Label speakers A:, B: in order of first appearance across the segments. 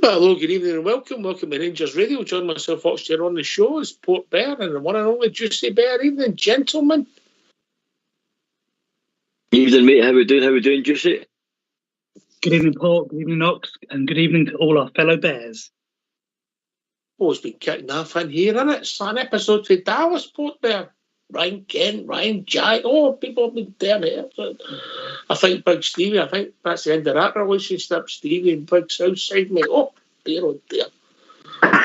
A: Hello, good evening and welcome. Welcome to Rangers Radio. Join myself, Foxter, on the show is Port Bear and the one and only Juicy Bear. Evening, gentlemen.
B: Evening, mate. How we doing, Juicy?
C: Good evening, Paul. Good evening, Ox. And good evening to all our fellow Bears.
A: Oh, it's been kicking off in here, isn't it? It's an episode for Dallas, Port Bear. Ryan Kent, Ryan Jack. Oh, people have been down here. I think Big Stevie, I think that's the end of that relationship, Stevie and Big Southside, mate. Oh dear.
B: I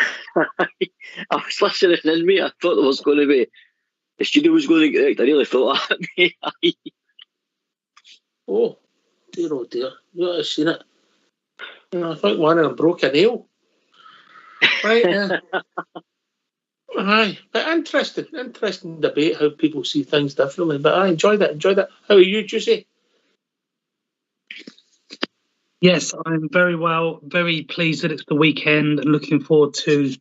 B: was listening in, mate. I thought there was going to be, the studio was going to get wrecked. I really thought that, mate.
A: Oh dear. You ought to have seen it. I think one of them broke a nail. Right, aye, but interesting debate how people see things differently. But I enjoyed it. How are you, Juicy?
C: Yes, I'm very well. Very pleased that it's the weekend and looking forward to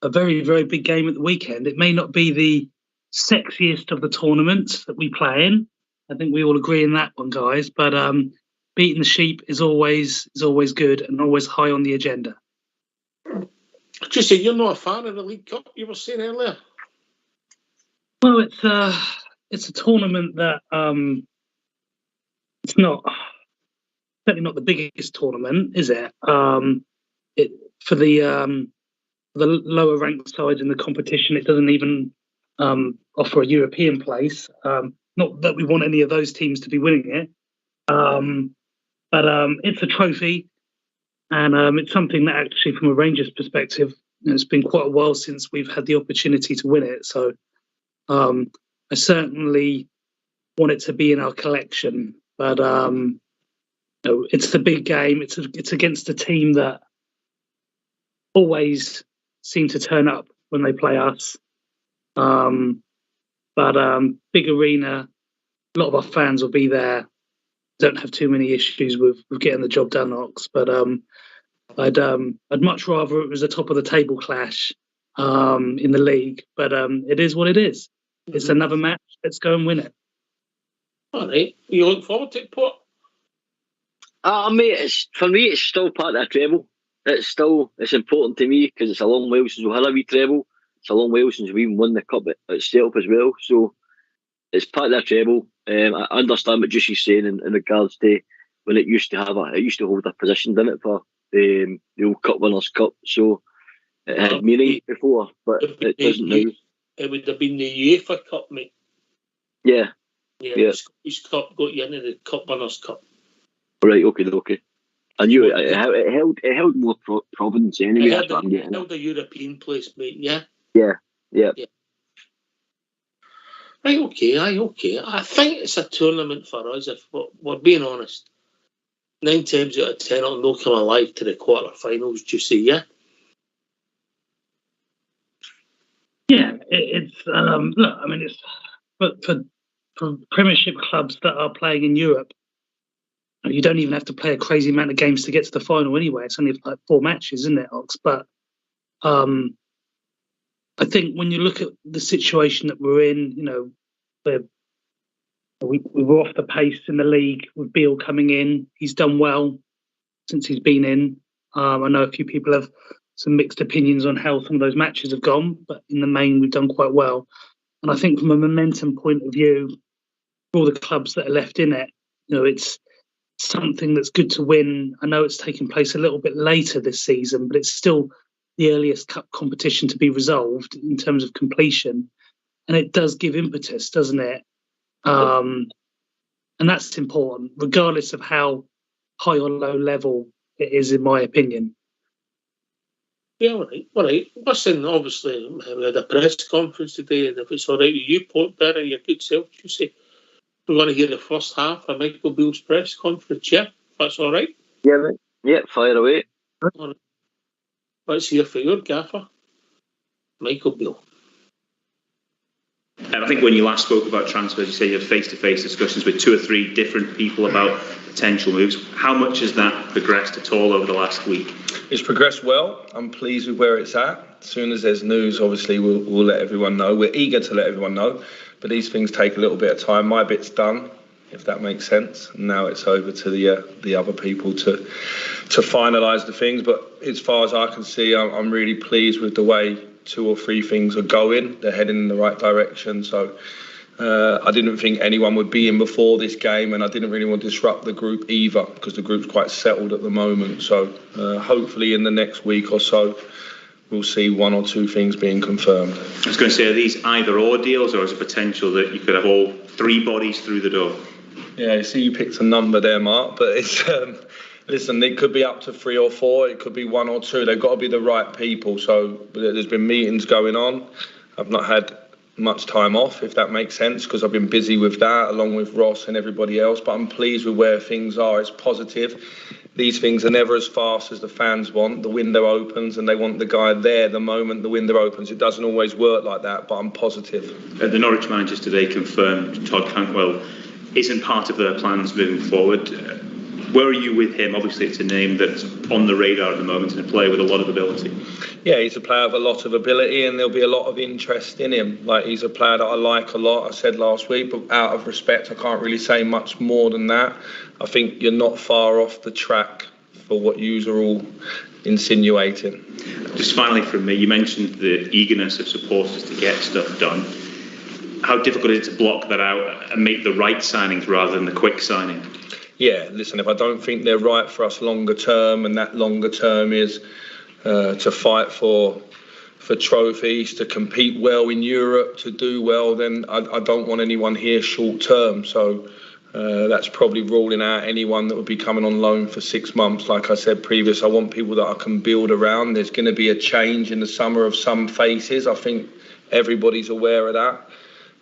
C: a very, very big game at the weekend. It may not be the sexiest of the tournaments that we play in. I think we all agree in that one, guys. But beating the sheep is always good and always high on the agenda.
A: Juicy, you're not a fan of the League Cup, you were saying earlier.
C: Well, it's a tournament that it's not certainly not the biggest tournament, is it? It for the lower ranked sides in the competition, it doesn't even offer a European place. Not that we want any of those teams to be winning it, but it's a trophy. And it's something that actually, from a Rangers perspective, it's been quite a while since we've had the opportunity to win it. So I certainly want it to be in our collection. But it's the big game. It's against a team that always seem to turn up when they play us. But big arena, a lot of our fans will be there. Don't have too many issues with getting the job done, Ox. But I'd much rather it was a top of the table clash in the league. But it is what it is. Mm-hmm. It's another match. Let's go and win it.
A: All right. You look forward to it, Port?
B: Mate, for me, it's still part of the treble. It's important to me because it's a long while since we had a wee treble. It's a long while since we even won the cup itself as well. So it's part of the treble. I understand what Juicy's saying in regards to when it used to hold a position, didn't it, for the old Cup Winners' Cup. So it had meaning before, but it doesn't now.
A: It would have been the UEFA Cup, mate.
B: Yeah.
A: The Scottish Cup got you into the Cup Winners' Cup.
B: Right, okay. I knew it held more province anyway.
A: It held a European place, mate, yeah?
B: Yeah.
A: Right, okay. I think it's a tournament for us, if we're being honest. 9 times out of 10, it'll not come alive to the quarterfinals, do you see, yeah?
C: Yeah, it's look, I mean, it's for Premiership clubs that are playing in Europe, you don't even have to play a crazy amount of games to get to the final anyway. It's only like 4 matches, isn't it, Ox? But I think when you look at the situation that we're in, we were off the pace in the league with Beale coming in. He's done well since he's been in. I know a few people have some mixed opinions on how some of those matches have gone, but in the main, we've done quite well. And I think from a momentum point of view, for all the clubs that are left in it, it's something that's good to win. I know it's taking place a little bit later this season, but it's still the earliest cup competition to be resolved in terms of completion. And it does give impetus, doesn't it? And that's important, regardless of how high or low level it is, in my opinion.
A: Yeah, all right. Listen, obviously, we had a press conference today, and if it's all right with you, Port Bear, and your good self, you say, we're going to hear the first half of Michael Beale's press conference, yeah? If that's all right?
B: Yeah, mate. Yeah, fire away.
A: All right. Let's hear for your gaffer, Michael Beale.
D: I think when you last spoke about transfers, you said you had face-to-face discussions with 2 or 3 different people about potential moves. How much has that progressed at all over the last week?
E: It's progressed well. I'm pleased with where it's at. As soon as there's news, obviously, we'll let everyone know. We're eager to let everyone know, but these things take a little bit of time. My bit's done. if that makes sense. And now it's over to the other people to finalise the things. But as far as I can see, I'm really pleased with the way 2 or 3 things are going. They're heading in the right direction. So I didn't think anyone would be in before this game, and I didn't really want to disrupt the group either, because the group's quite settled at the moment. So hopefully in the next week or so, we'll see 1 or 2 things being confirmed.
D: I was going to say, are these either-or deals, or is it potential that you could have all 3 bodies through the door?
E: Yeah, you see you picked a number there, Mark, but it's... Listen, it could be up to 3 or 4, it could be 1 or 2. They've got to be the right people. So there's been meetings going on. I've not had much time off, if that makes sense, because I've been busy with that, along with Ross and everybody else. But I'm pleased with where things are. It's positive. These things are never as fast as the fans want. The window opens and they want the guy there the moment the window opens. It doesn't always work like that, but I'm positive.
D: The Norwich managers today confirmed Todd Cantwell isn't part of their plans moving forward. Where are you with him? Obviously, it's a name that's on the radar at the moment and a player with a lot of ability.
E: Yeah, he's a player with a lot of ability, and there'll be a lot of interest in him. Like, he's a player that I like a lot. I said last week, but out of respect, I can't really say much more than that. I think you're not far off the track for what you are all insinuating.
D: Just finally from me, you mentioned the eagerness of supporters to get stuff done. How difficult is it to block that out and make the right signings rather than the quick signing?
E: Yeah, listen, if I don't think they're right for us longer term, and that longer term is to fight for trophies, to compete well in Europe, to do well, then I don't want anyone here short term. So that's probably ruling out anyone that would be coming on loan for 6 months. Like I said previous, I want people that I can build around. There's going to be a change in the summer of some faces. I think everybody's aware of that.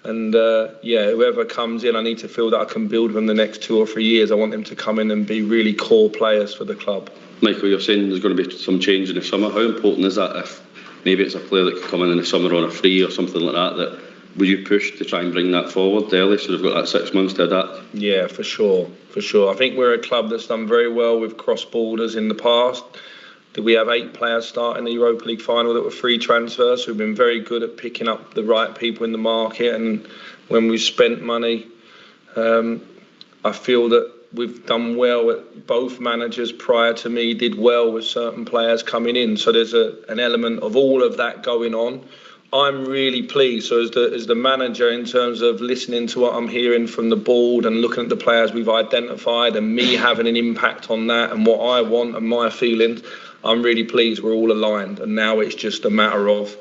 E: And whoever comes in, I need to feel that I can build them the next 2 or 3 years. I want them to come in and be really core players for the club.
F: Michael, you're saying there's going to be some change in the summer. How important is that if maybe it's a player that could come in the summer on a free or something like that? Would you push to try and bring that forward early so they've got that 6 months to adapt? Yeah, for sure. I think we're a club that's done very well with cross borders in the past. Did we have 8 players starting the Europa League final that were free transfers? So we've been very good at picking up the right people in the market. And when we've spent money, I feel that we've done well. Both managers prior to me did well with certain players coming in. So there's an element of all of that going on. I'm really pleased. So as the manager, in terms of listening to what I'm hearing from the board and looking at the players we've identified and me having an impact on that and what I want and my feelings, I'm really pleased we're all aligned. And now it's just a matter of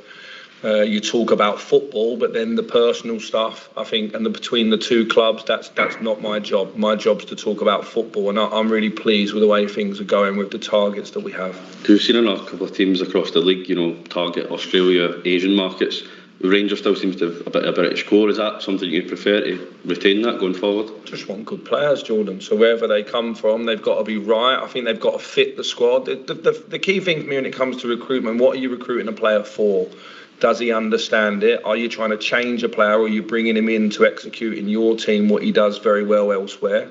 F: you talk about football, but then the personal stuff, I think, and between the 2 clubs, that's not my job. My job's to talk about football, and I'm really pleased with the way things are going with the targets that we have. We've seen another couple of teams across the league, target Australia, Asian markets. Rangers still seems to have a bit of British core. Is that something you'd prefer to retain that going forward? Just want good players, Jordan. So wherever they come from, they've got to be right. I think they've got to fit the squad. The key thing for me when it comes to recruitment, what are you recruiting a player for? Does he understand it? Are you trying to change a player, or are you bringing him in to execute in your team what he does very well elsewhere?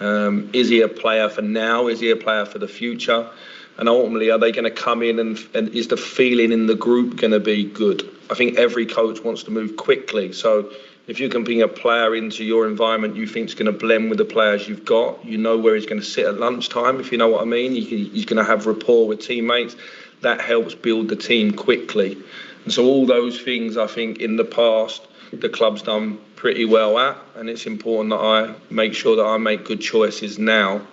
F: Is he a player for now? Is he a player for the future? And ultimately, are they going to come in and is the feeling in the group going to be good? I think every coach wants to move quickly. So if you can bring a player into your environment you think is going to blend with the players you've got, you know where he's going to sit at lunchtime, if you know what I mean. He's going to have rapport with teammates. That helps build the team quickly. And so all those things, I think, in the past, the club's done pretty well at. And it's important that I make sure that I make good choices now.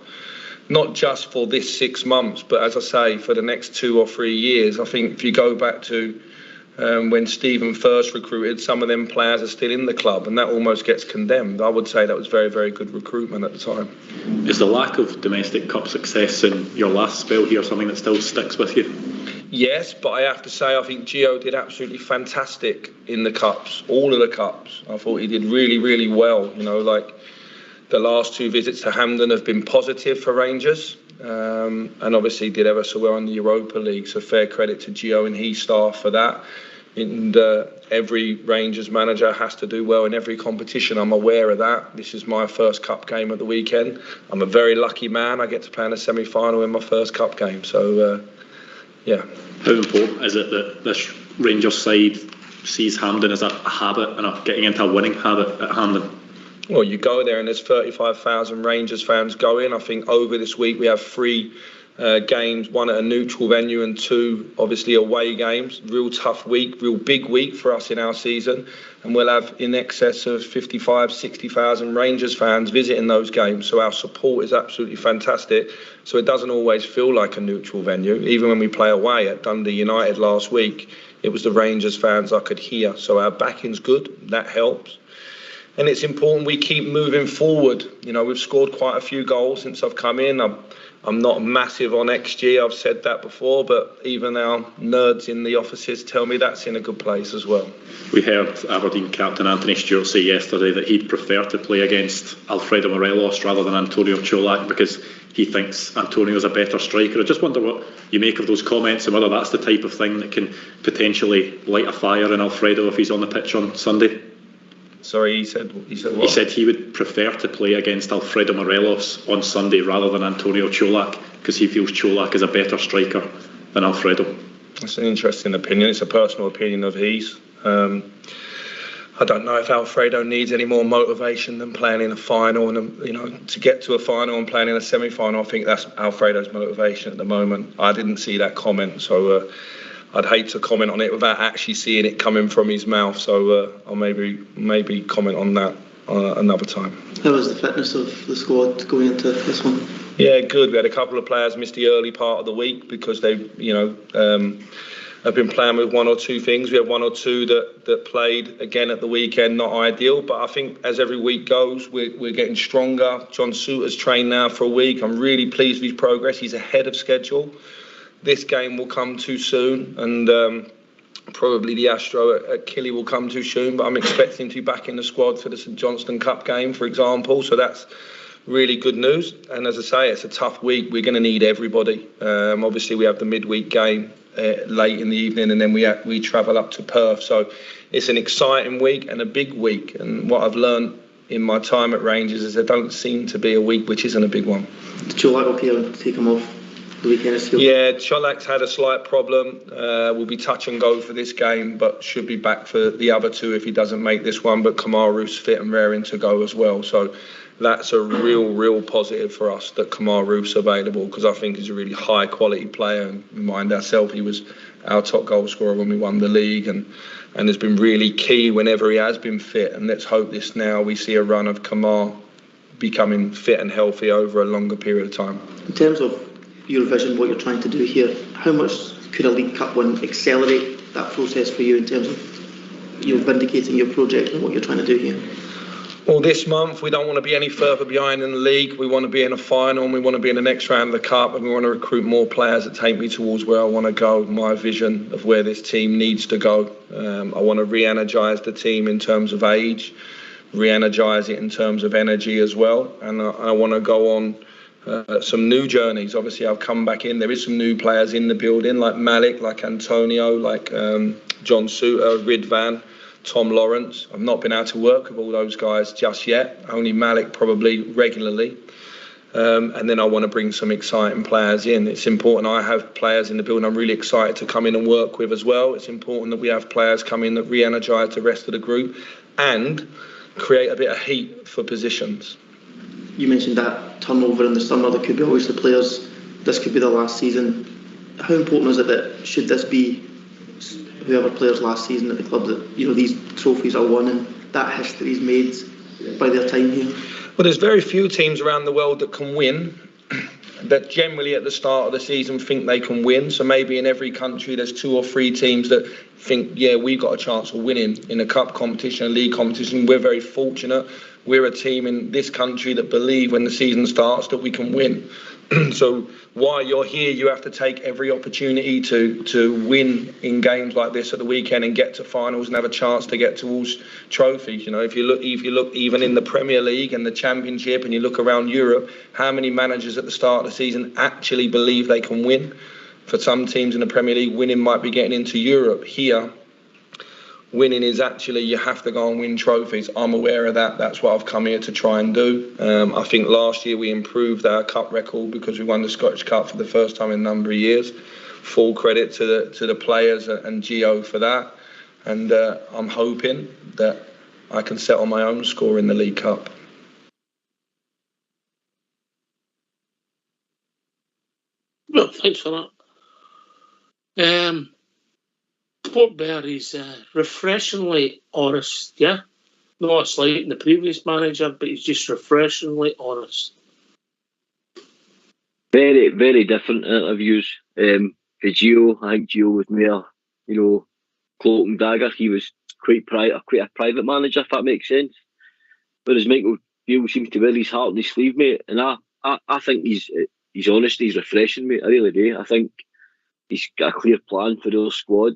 F: Not just for this 6 months, but as I say, for the next 2 or 3 years. I think if you go back to when Stephen first recruited, some of them players are still in the club, and that almost gets condemned. I would say that was very, very good recruitment at the time.
G: Is the lack of domestic cup success in your last spell here something that still sticks with you?
E: Yes, but I have to say I think Gio did absolutely fantastic in the cups, all of the cups. I thought he did really, really well. The last 2 visits to Hampden have been positive for Rangers, and obviously did ever so well in the Europa League, so fair credit to Gio and his staff for that. And every Rangers manager has to do well in every competition. I'm aware of that. This is my first cup game of the weekend. I'm a very lucky man. I get to play in a semi-final in my first cup game. So, yeah.
G: How important is it that this Rangers side sees Hampden as a habit and getting into a winning habit at Hampden?
E: Well, you go there and there's 35,000 Rangers fans going. I think over this week we have 3 games, 1 at a neutral venue and 2 obviously away games. Real tough week, real big week for us in our season, and we'll have in excess of 55, 60,000 Rangers fans visiting those games, so our support is absolutely fantastic. So it doesn't always feel like a neutral venue. Even when we play away at Dundee United last week, it was the Rangers fans I could hear, so our backing's good, that helps. And it's important we keep moving forward. You know, we've scored quite a few goals since I've come in. I'm not massive on XG, I've said that before, but even our nerds in the offices tell me that's in a good place as well.
G: We heard Aberdeen captain Anthony Stewart say yesterday that he'd prefer to play against Alfredo Morelos rather than Antonio Čolak because he thinks Antonio's a better striker. I just wonder what you make of those comments and whether that's the type of thing that can potentially light a fire in Alfredo if he's on the pitch on Sunday.
E: Sorry, he said what?
G: He said he would prefer to play against Alfredo Morelos on Sunday rather than Antonio Čolak because he feels Čolak is a better striker than Alfredo.
E: That's an interesting opinion. It's a personal opinion of his. I don't know if Alfredo needs any more motivation than playing in a final, and to get to a final and playing in a semi-final. I think that's Alfredo's motivation at the moment. I didn't see that comment, so I'd hate to comment on it without actually seeing it coming from his mouth. So I'll maybe comment on that another time.
H: How was the fitness of the squad going into this one?
E: Yeah, good. We had a couple of players miss the early part of the week because they, have been playing with 1 or 2 things. We have 1 or 2 that played again at the weekend, not ideal. But I think as every week goes, we're getting stronger. John Suter's trained now for a week. I'm really pleased with his progress. He's ahead of schedule. This game will come too soon, and probably the Astro at Killy will come too soon. But I'm expecting to be back in the squad for the St Johnstone Cup game, for example. So that's really good news. And as I say, it's a tough week. We're going to need everybody. Obviously, we have the midweek game late in the evening, and then we travel up to Perth. So it's an exciting week and a big week. And what I've learned in my time at Rangers is there don't seem to be a week which isn't a big one.
H: Čolak okay to take him off the weekend?
E: Yeah, Čolak's had a slight problem. Will be touch and go for this game, but should be back for the other 2 if he doesn't make this one. But Kamaru's fit and raring to go as well. So that's a real positive for us that Kamaru's available, because I think he's a really high quality player. And remind ourselves, he was our top goal scorer when we won the league, and has been really key whenever he has been fit. And let's hope this now we see a run of Kamar becoming fit and healthy over a longer period of time.
H: In terms of your vision, what you're trying to do here, how much could a League Cup win accelerate that process for you in terms of vindicating your project and what you're trying to do here?
E: Well, this month we don't want to be any further behind in the league. We want to be in a final, and we want to be in the next round of the Cup, and we want to recruit more players that take me towards where I want to go, my vision of where this team needs to go. I want to re-energise the team in terms of age, re-energise it in terms of energy as well, and I want to go on some new journeys. Obviously, I've come back in. There is some new players in the building, like Malik, like Antonio, like John Suter, Ridvan, Tom Lawrence. I've not been able to work with all those guys just yet. Only Malik probably regularly. And then I want to bring some exciting players in. It's important I have players in the building I'm really excited to come in and work with as well. It's important that we have players come in that re-energise the rest of the group and create a bit of heat for positions.
H: You mentioned that turnover in the summer. There could be always the players. This could be the last season. How important is it that should this be whoever players last season at the club, that these trophies are won and that history is made by their time here?
E: Well, there's very few teams around the world that can win, that generally at the start of the season think they can win. So maybe in every country there's 2 or 3 teams that think, yeah, we've got a chance of winning in a cup competition, a league competition. We're very fortunate. We're a team in this country that believe when the season starts that we can win. So while you're here, you have to take every opportunity to win in games like this at the weekend and get to finals and have a chance to get towards trophies. If you look even in the Premier League and the Championship, and you look around Europe, how many managers at the start of the season actually believe they can win? For some teams in the Premier League, winning might be getting into Europe. Here, winning is actually you have to go and win trophies. I'm aware of that. That's what I've come here to try and do. I think last year we improved our cup record because we won the Scottish Cup for the first time in a number of years. Full credit to the players and Gio for that. And I'm hoping that I can set on my own score in the League Cup.
A: Thanks for that. Port Bear is refreshingly honest, yeah? Not slighting the previous manager, but he's just refreshingly honest.
B: Very, very different interviews. For Gio, I think Gio was more, cloak and dagger. He was quite a private manager, if that makes sense. Whereas Michael Beale seems to wear his heart on his sleeve, mate. And I think he's honesty is refreshing, mate. I really do. I think he's got a clear plan for the squad.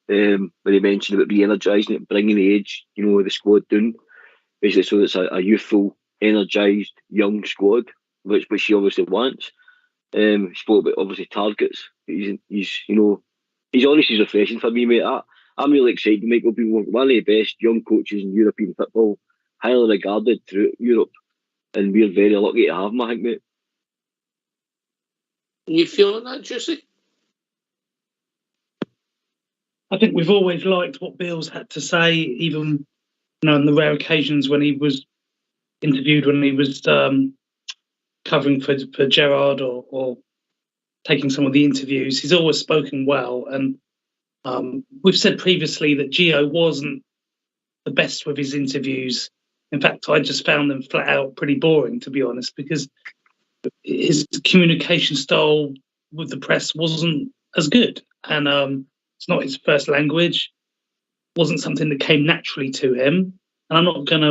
B: When he mentioned about re-energising it, bringing the age, the squad down, basically, so it's a youthful, energised, young squad, which he obviously wants. He spoke about obviously targets. He's honest, he's refreshing for me, mate. I'm really excited to make Beale one of the best young coaches in European football, highly regarded throughout Europe, and we're very lucky to have him, I think, mate.
A: You feeling that, Juicy?
C: I think we've always liked what Beale's had to say, even on the rare occasions when he was interviewed, when he was covering for Gerrard or taking some of the interviews. He's always spoken well, and we've said previously that Gio wasn't the best with his interviews. In fact, I just found them flat out pretty boring, to be honest, because his communication style with the press wasn't as good, and it's not his first language. Wasn't something that came naturally to him, and I'm not going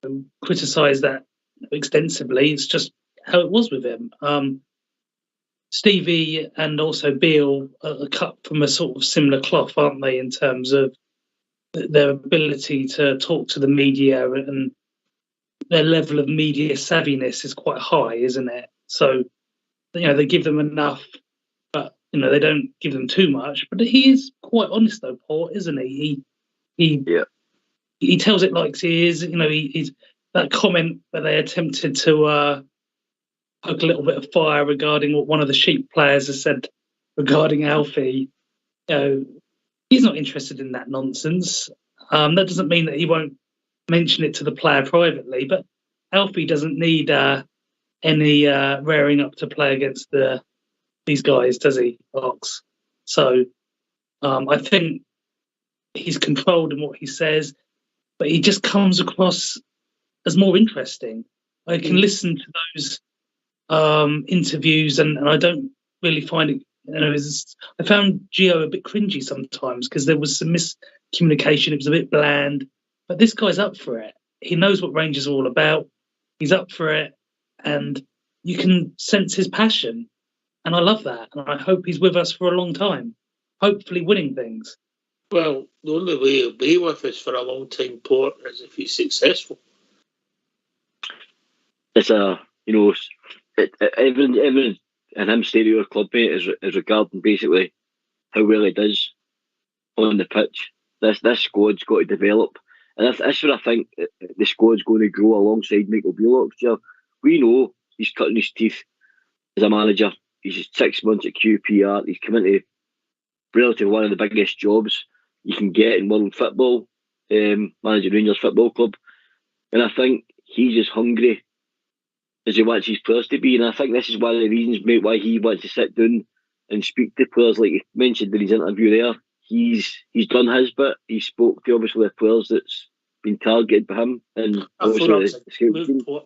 C: to criticise that extensively. It's just how it was with him. Stevie and also Beale are cut from a sort of similar cloth, aren't they, in terms of their ability to talk to the media, and their level of media savviness is quite high, isn't it? So, they give them enough, but, they don't give them too much. But he is quite honest, though, Port, isn't he? He tells it like he is. He's that comment where they attempted to poke a little bit of fire regarding what one of the Sheep players has said regarding Alfie. He's not interested in that nonsense. That doesn't mean that he won't mention it to the player privately, but Alfie doesn't need any rearing up to play against these guys, does he, Ox? So I think he's controlled in what he says, but he just comes across as more interesting. I can listen to those interviews, and I don't really find it. I found Gio a bit cringy sometimes because there was some miscommunication. It was a bit bland, but this guy's up for it. He knows what Rangers are all about. He's up for it, and you can sense his passion, and I love that. And I hope he's with us for a long time, hopefully winning things.
A: Well, the only way he'll be with us for a long time, Port, is if he's successful.
B: It's everyone and him staying at your club, mate, is regarding basically how well he does on the pitch. This squad's got to develop, and that's where I think the squad's going to grow alongside Michael Beale. We know he's cutting his teeth as a manager. He's 6 months at QPR. He's come into relatively one of the biggest jobs you can get in world football, managing Rangers Football Club, and I think he's as hungry as he wants his players to be, and I think this is one of the reasons, mate, why he wants to sit down and speak to players, like he mentioned in his interview there. He's done his bit. He spoke to obviously the players that's been targeted by him, and
A: I thought that was a great move.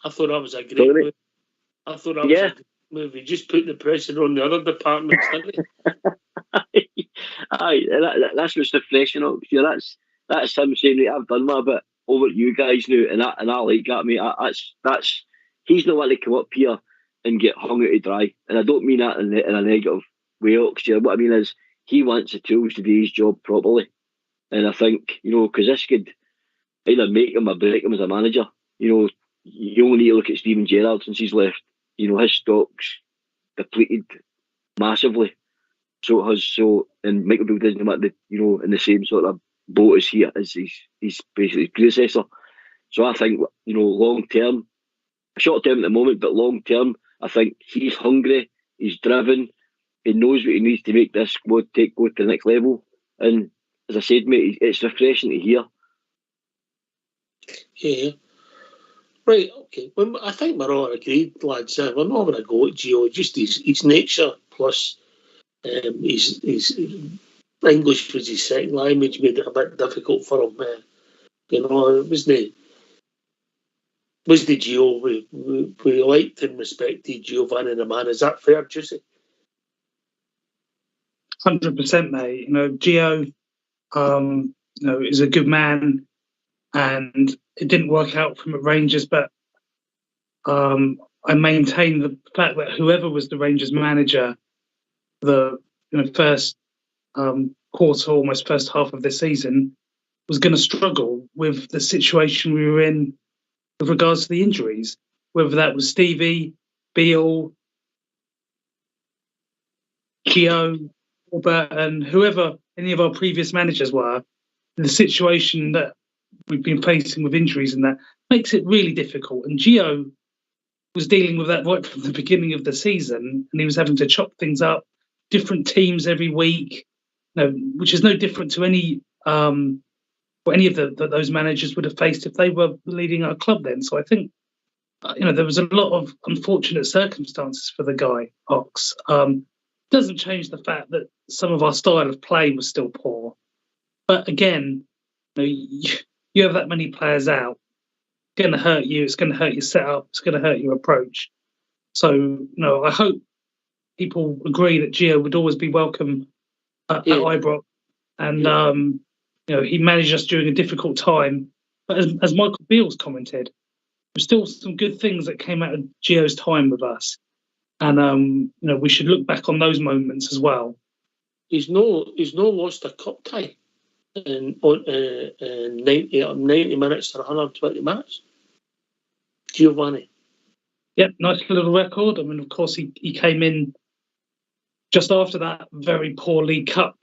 A: I thought that was a great move. I thought that was a great move. He just put the pressure on the other departments, didn't he?
B: Aye, that's what's refreshing. That's him saying, right, I've done my bit over to you guys now, and I like that, mate. That's he's not wanting to come up here and get hung out to dry, and I don't mean that in a negative way. What I mean is he wants the tools to do his job properly, and I think because this could either make him or break him as a manager. You only need to look at Steven Gerrard since he's left. His stock's depleted massively. So it has. And Michael Beale doesn't want in the same sort of boat as he as he's basically his predecessor. So I think long term, short term at the moment, but long term, I think he's hungry, he's driven, he knows what he needs to make this squad go to the next level. And as I said, mate, it's refreshing to hear.
A: Yeah. Right, okay. Well, I think we're all agreed, lads. We're not going to go at Gio. Just his nature plus his English was his second language made it a bit difficult for him. You know, it was the Gio. We liked and respected Giovanni the man. Is that fair, Juicy?
C: 100%, mate. You know, Gio, is a good man, and it didn't work out for him at Rangers, but I maintain the fact that whoever was the Rangers manager, the first quarter, almost first half of the season, was going to struggle with the situation we were in with regards to the injuries, whether that was Stevie, Beale, Gio, Albert, and whoever any of our previous managers were. The situation that we've been facing with injuries, and that makes it really difficult. And Gio was dealing with that right from the beginning of the season, and he was having to chop things up, different teams every week, which is no different to any of those managers would have faced if they were leading our club then. So I think there was a lot of unfortunate circumstances for the guy, Ox. Doesn't change the fact that some of our style of play was still poor. But again, you have that many players out, it's going to hurt you. It's going to hurt your setup. It's going to hurt your approach. So, I hope people agree that Gio would always be welcome at Ibrox. And, he managed us during a difficult time. But as Michael Beale's commented, there's still some good things that came out of Gio's time with us. And, we should look back on those moments as well.
A: He's no lost a cup tie in 90 minutes or 120 minutes. Giovanni.
C: Yep, nice little record. I mean, of course, he came in just after that very poor League Cup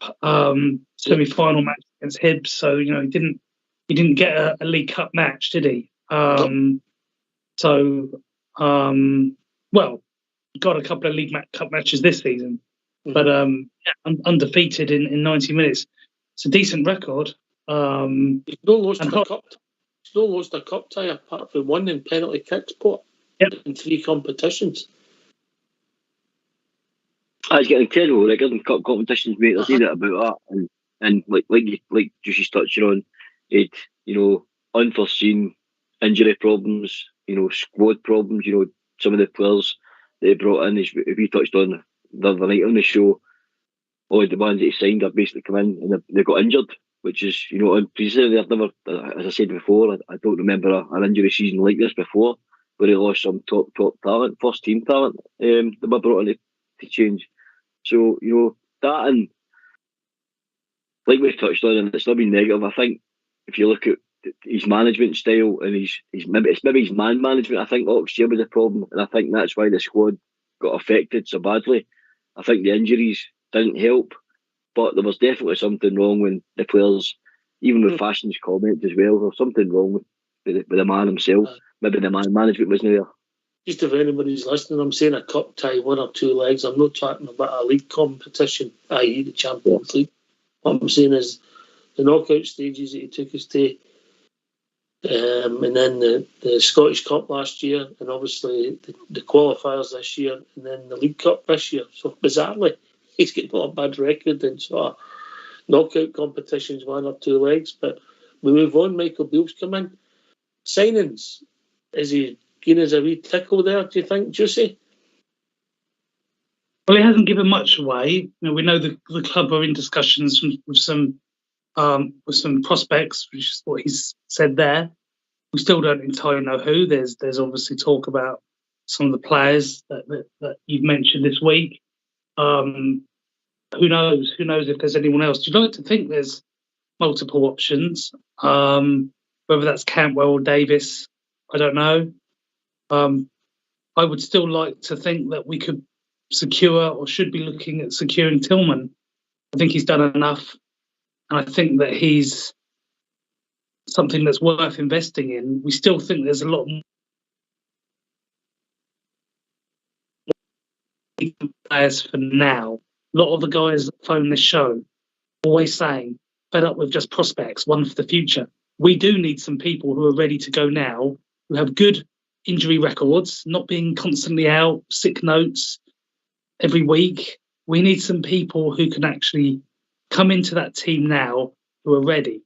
C: semi-final match against Hibs. So he didn't get a League Cup match, did he? Got a couple of League Cup matches this season, but undefeated in 90 minutes. It's a decent record.
A: He's no lost a cup. He's no lost a cup tie apart from one in penalty kick spot in 3 competitions.
B: He's getting incredible record in cup competitions, mate. There's no doubt about that. And like Juicy's touching on, it unforeseen injury problems, squad problems. Some of the players they brought in, as we touched on the other night on the show, all the ones that he signed have basically come in and they got injured, which is unprecedented. I've never, as I said before, I don't remember an injury season like this before, where he lost some top talent, first team talent that were brought in to change. So that, and like we've touched on, and it's not been negative. I think if you look at his management style and it's maybe his man management, I think Oxford was the problem, and I think that's why the squad got affected so badly. I think the injuries didn't help, but there was definitely something wrong when the players, even with Fashion's comments as well, there was something wrong with the man himself. Maybe the man management wasn't there.
A: Just if anybody's listening, I'm saying a cup tie, 1 or 2 legs. I'm not talking about a league competition, i.e. the Champions League. What I'm saying is the knockout stages that he took us to, and then the Scottish Cup last year, and obviously the qualifiers this year, and then the League Cup this year. So bizarrely, he's getting a bad record in sort of knockout competitions, 1 or 2 legs. But we move on. Michael Beale's come in. Signings, is he giving us a wee tickle there, do you think, Juicy?
C: Well, he hasn't given much away. We know the club are in discussions with some prospects, which is what he's said there. We still don't entirely know who. There's obviously talk about some of the players that you've mentioned this week. Who knows? Who knows if there's anyone else? You'd like to think there's multiple options. Whether that's Cantwell or Davis, I don't know. I would still like to think that we could secure, or should be looking at securing, Tillman. I think he's done enough, and I think that he's something that's worth investing in. We still think there's a lot more players for now. A lot of the guys that phone this show always saying, fed up with just prospects, one for the future. We do need some people who are ready to go now, who have good injury records, not being constantly out, sick notes every week. We need some people who can actually come into that team now who are ready.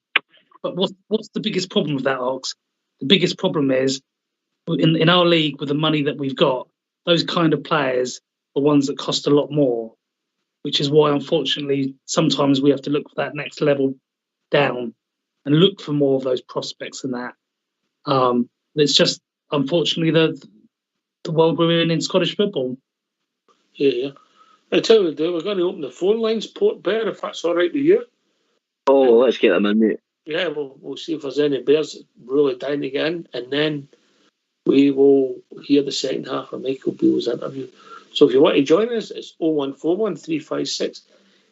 C: But what's the biggest problem with that, Ox? The biggest problem is in our league, with the money that we've got, those kind of players are ones that cost a lot more, which is why, unfortunately, sometimes we have to look for that next level down and look for more of those prospects and that. It's just, unfortunately, the world we're in Scottish football.
A: Yeah. I tell you what, we're going to open the phone lines, Port Bear, if that's all right with you.
B: Oh, let's get them in, mate.
A: Yeah, we'll see if there's any Bears really dying to get in, and then we will hear the second half of Michael Beale's interview. So if you want to join us, it's 0141 356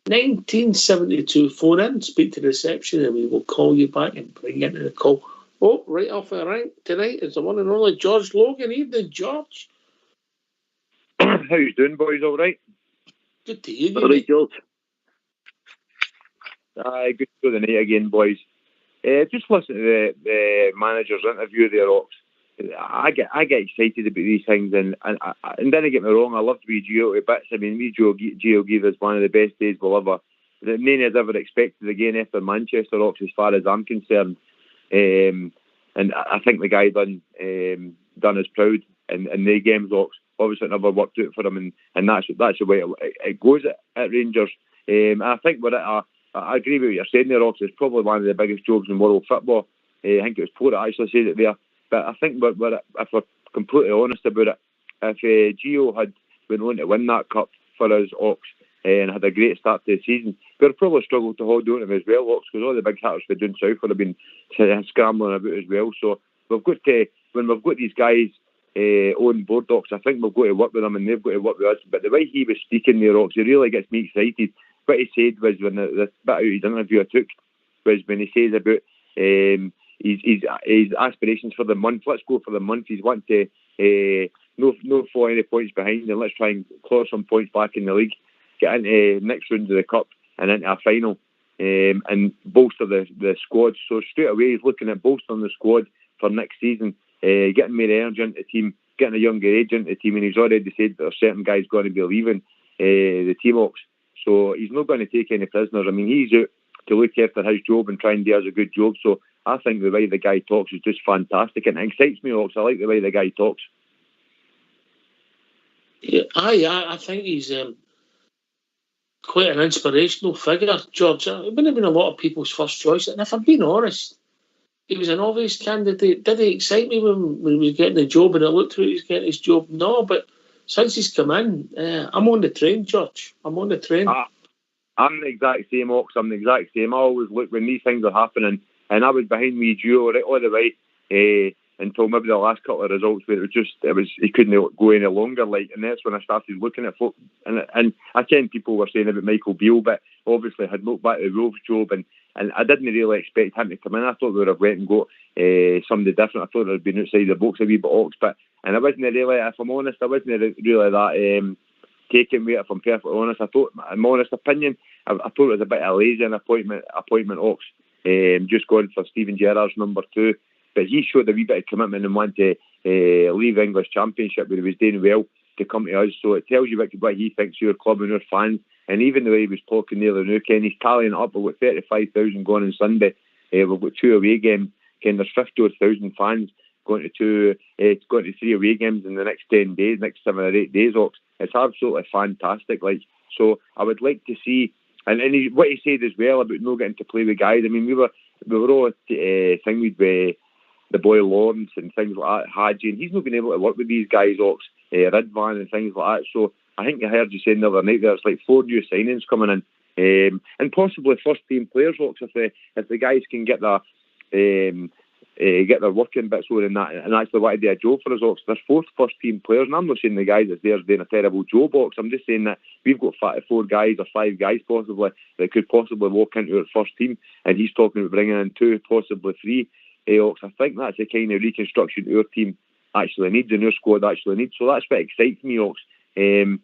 A: 1972. Phone in, speak to the reception, and we will call you back and bring you into the call. Oh, right off the rank tonight is the one and only George Logan. Evening, George.
I: How you doing, boys? All right?
A: Good to hear you.
B: All right, George.
I: Good to go the night again, boys. Just listen to the manager's interview there, Ox. I get excited about these things, and don't get me wrong, I loved wee Gio to bits. I mean, wee Gio gave us one of the best days we'll ever, that none has ever expected again after Manchester, Ox, as far as I'm concerned. And I think the guy done us proud in the games, Ox. Obviously, it never worked out for him, and that's the way it goes at Rangers. I think I agree with what you're saying there, Ox. It's probably one of the biggest jobs in world football. I think it was Port that actually said it there. But I think if we're completely honest about it, if Gio had been on to win that cup for us, Ox, and had a great start to the season, we'd probably struggled to hold on to him as well, Ox, because all the big hitters for down south would have been scrambling about as well. So we've got to, when we've got these guys on board, Ox, I think we've got to work with them and they've got to work with us. But the way he was speaking there, Ox, it really gets me excited. What he said was, when the bit out of his interview I took, was when he says about his aspirations for the month. Let's go for the month. He's wanting to no fall any points behind, and let's try and claw some points back in the league, get into next round of the cup and into a final, and bolster the squad. So straight away he's looking at bolstering the squad for next season, getting more energy into the team, getting a younger age into the team, and he's already said that there are certain guys going to be leaving the team, Ox. So he's not going to take any prisoners. I mean, he's out to look after his job and try and do us a good job. So I think the way the guy talks is just fantastic, and it excites me, Ox. I like the way the guy talks.
A: Yeah, I think he's quite an inspirational figure, George. It wouldn't have been a lot of people's first choice, and if I'm being honest, he was an obvious candidate. Did he excite me when he was getting the job and it looked like he was getting his job? No, but since he's come in, I'm on the train, George. I'm on the train.
I: I'm the exact same, Ox. I'm the exact same. I always look when these things are happening, and I was behind me, Gio, right all the way until maybe the last couple of results where he couldn't go any longer. And that's when I started looking at folk. And I think people were saying about Michael Beale, but obviously had looked back at the Wolves job, and I didn't really expect him to come in. I thought we would have went and got somebody different. I thought they'd been outside the box a wee bit, Ox, and I wasn't really, if I'm honest, I wasn't really that taken with it, if I'm perfectly honest. I thought, in my honest opinion, I thought it was a bit of a lazy appointment, Ox, just going for Steven Gerrard's number 2. But he showed a wee bit of commitment and wanted to leave the English Championship where he was doing well to come to us. So it tells you what he thinks of your club and your fans. And even the way he was talking there, Ken, he's tallying it up. We've got 35,000 going on Sunday. We've got 2 away games. Ken, there's 50,000 fans going to 3 away games in the next 10 days, next 7 or 8 days, Ox. It's absolutely fantastic. So I would like to see, and what he said as well about not getting to play with guys. I mean, we were all thinking with the boy Lawrence and things like that, Hadji, and he's not been able to work with these guys, Ox, Ridvan and things like that. So I think I heard you saying the other night there's 4 new signings coming in, and possibly first team players, Ox, if the guys can get their working bits on and that, and actually want to do a job for us, Ox. There's 4 first team players, and I'm not saying the guys that's there is doing a terrible job, Ox. I'm just saying that we've got 4 guys or 5 guys possibly that could possibly walk into our first team, and he's talking about bringing in 2, possibly 3. Ox, I think that's the kind of reconstruction our team actually needs and our squad actually needs. So that's what excites me, Ox. I'm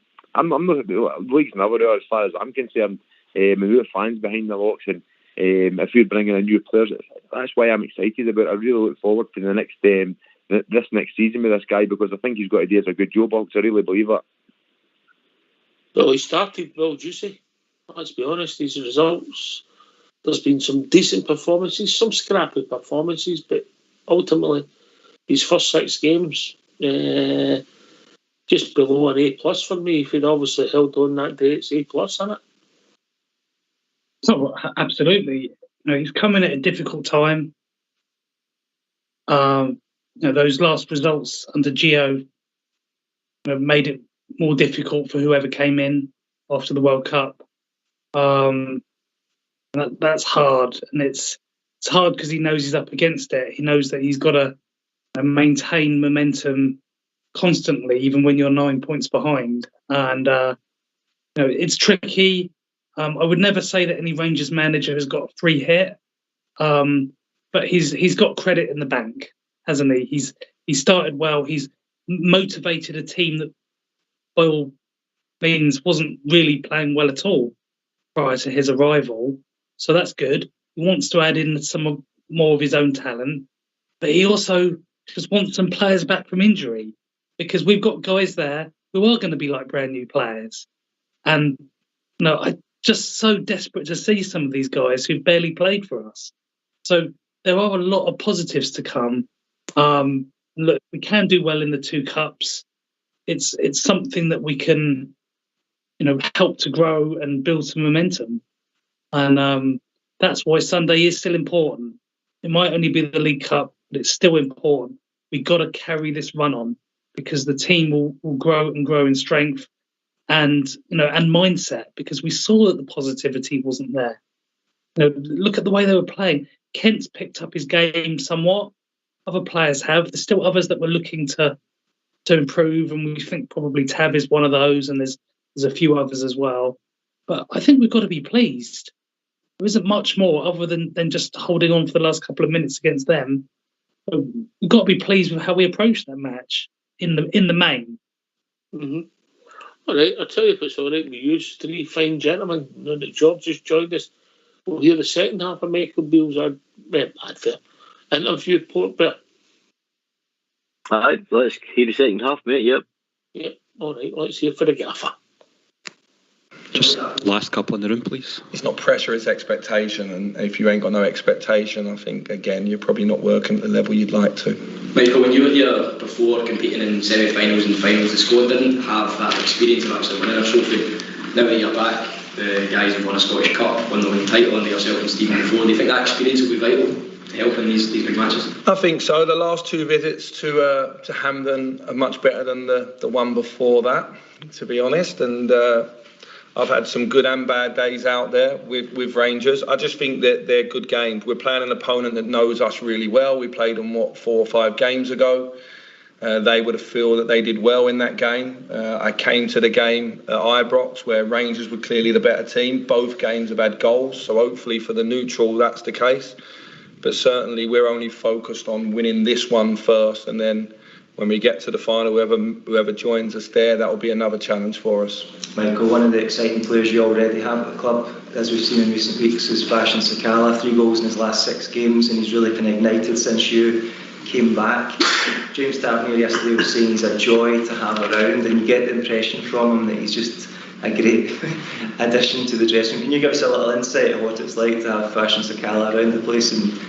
I: not, the league's never there as far as I'm concerned. We're fans behind the Ox, and if you're bringing in new players, that's why I'm excited about it. I really look forward to the next this next season with this guy, because I think he's got to do a good job, because I really believe it.
A: Well, he started well, juicy. Let's be honest, his results, there's been some decent performances, some scrappy performances, but ultimately, his first 6 games, just below an A+ for me. If he'd obviously held on that day, it's A+, isn't it?
C: Oh, absolutely. He's coming at a difficult time. Those last results under Gio made it more difficult for whoever came in after the World Cup. That's hard, and it's hard because he knows he's up against it. He knows that he's got to maintain momentum constantly, even when you're 9 points behind. And it's tricky. I would never say that any Rangers manager has got a free hit, but he's got credit in the bank, hasn't he? He started well. He's motivated a team that, by all means, wasn't really playing well at all prior to his arrival. So that's good. He wants to add in some more of his own talent, but he also just wants some players back from injury, because we've got guys there who are going to be like brand new players. And I'm just so desperate to see some of these guys who've barely played for us. So there are a lot of positives to come. Look, we can do well in the 2 cups. It's something that we can, help to grow and build some momentum. And that's why Sunday is still important. It might only be the League Cup, but it's still important. We've got to carry this run on, because the team will grow and grow in strength and mindset, because we saw that the positivity wasn't there. Look at the way they were playing. Kent's picked up his game somewhat. Other players have. There's still others that were looking to improve, and we think probably Tab is one of those, and there's a few others as well. But I think we've got to be pleased. There isn't much more other than just holding on for the last couple of minutes against them. We've got to be pleased with how we approached that match in the main.
A: Mm-hmm. All right, I'll tell you if it's all right with you, 3 fine gentlemen. That George just joined us. We'll hear the second half of Michael Beale's advert interview, Port Bear.
B: Aye, let's hear the second half, mate. Yep.
A: All right, let's hear for the gaffer.
J: Just last couple in the room, please.
E: It's not pressure, it's expectation. And if you ain't got no expectation, I think, again, you're probably not working at the level you'd like to.
K: Michael, when you were here before competing in semi-finals and finals, the squad didn't have that experience of actually winning a trophy. Now that you're back, the guys have won a Scottish Cup, won the league title under yourself and Stephen before. Do you think that experience will be vital to help in these big matches?
E: I think so. The last 2 visits to Hampden are much better than the one before that, to be honest. And I've had some good and bad days out there with Rangers. I just think that they're good games. We're playing an opponent that knows us really well. We played them, 4 or 5 games ago. They would have feel that they did well in that game. I came to the game at Ibrox where Rangers were clearly the better team. Both games have had goals, so hopefully for the neutral that's the case. But certainly we're only focused on winning this one first, and then when we get to the final, whoever joins us there, that will be another challenge for us.
L: Michael, one of the exciting players you already have at the club, as we've seen in recent weeks, is Fashion Sakala. 3 goals in his last 6 games, and he's really kind of ignited since you came back. James Tavernier yesterday was saying he's a joy to have around, and you get the impression from him that he's just a great addition to the dressing room. Can you give us a little insight of what it's like to have Fashion Sakala around the place? And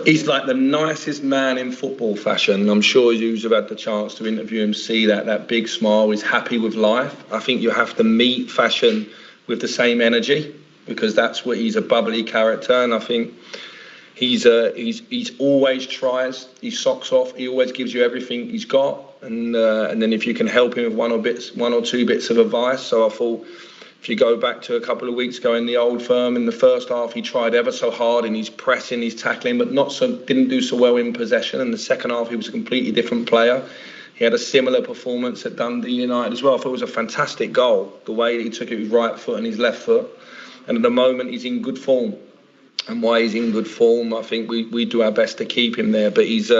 E: he's like the nicest man in football, Fashion. I'm sure you have had the chance to interview him, see that big smile. He's happy with life. I think you have to meet Fashion with the same energy, because that's what he's, a bubbly character. And I think he's always tries his socks off. He always gives you everything he's got. And then if you can help him with one or two bits of advice. So I thought, if you go back to a couple of weeks ago in the Old Firm, in the first half, he tried ever so hard in his pressing, his tackling, but didn't do so well in possession. In the second half, he was a completely different player. He had a similar performance at Dundee United as well. I thought it was a fantastic goal, the way that he took it with his right foot and his left foot. And at the moment, he's in good form. And why he's in good form, I think we do our best to keep him there. But he's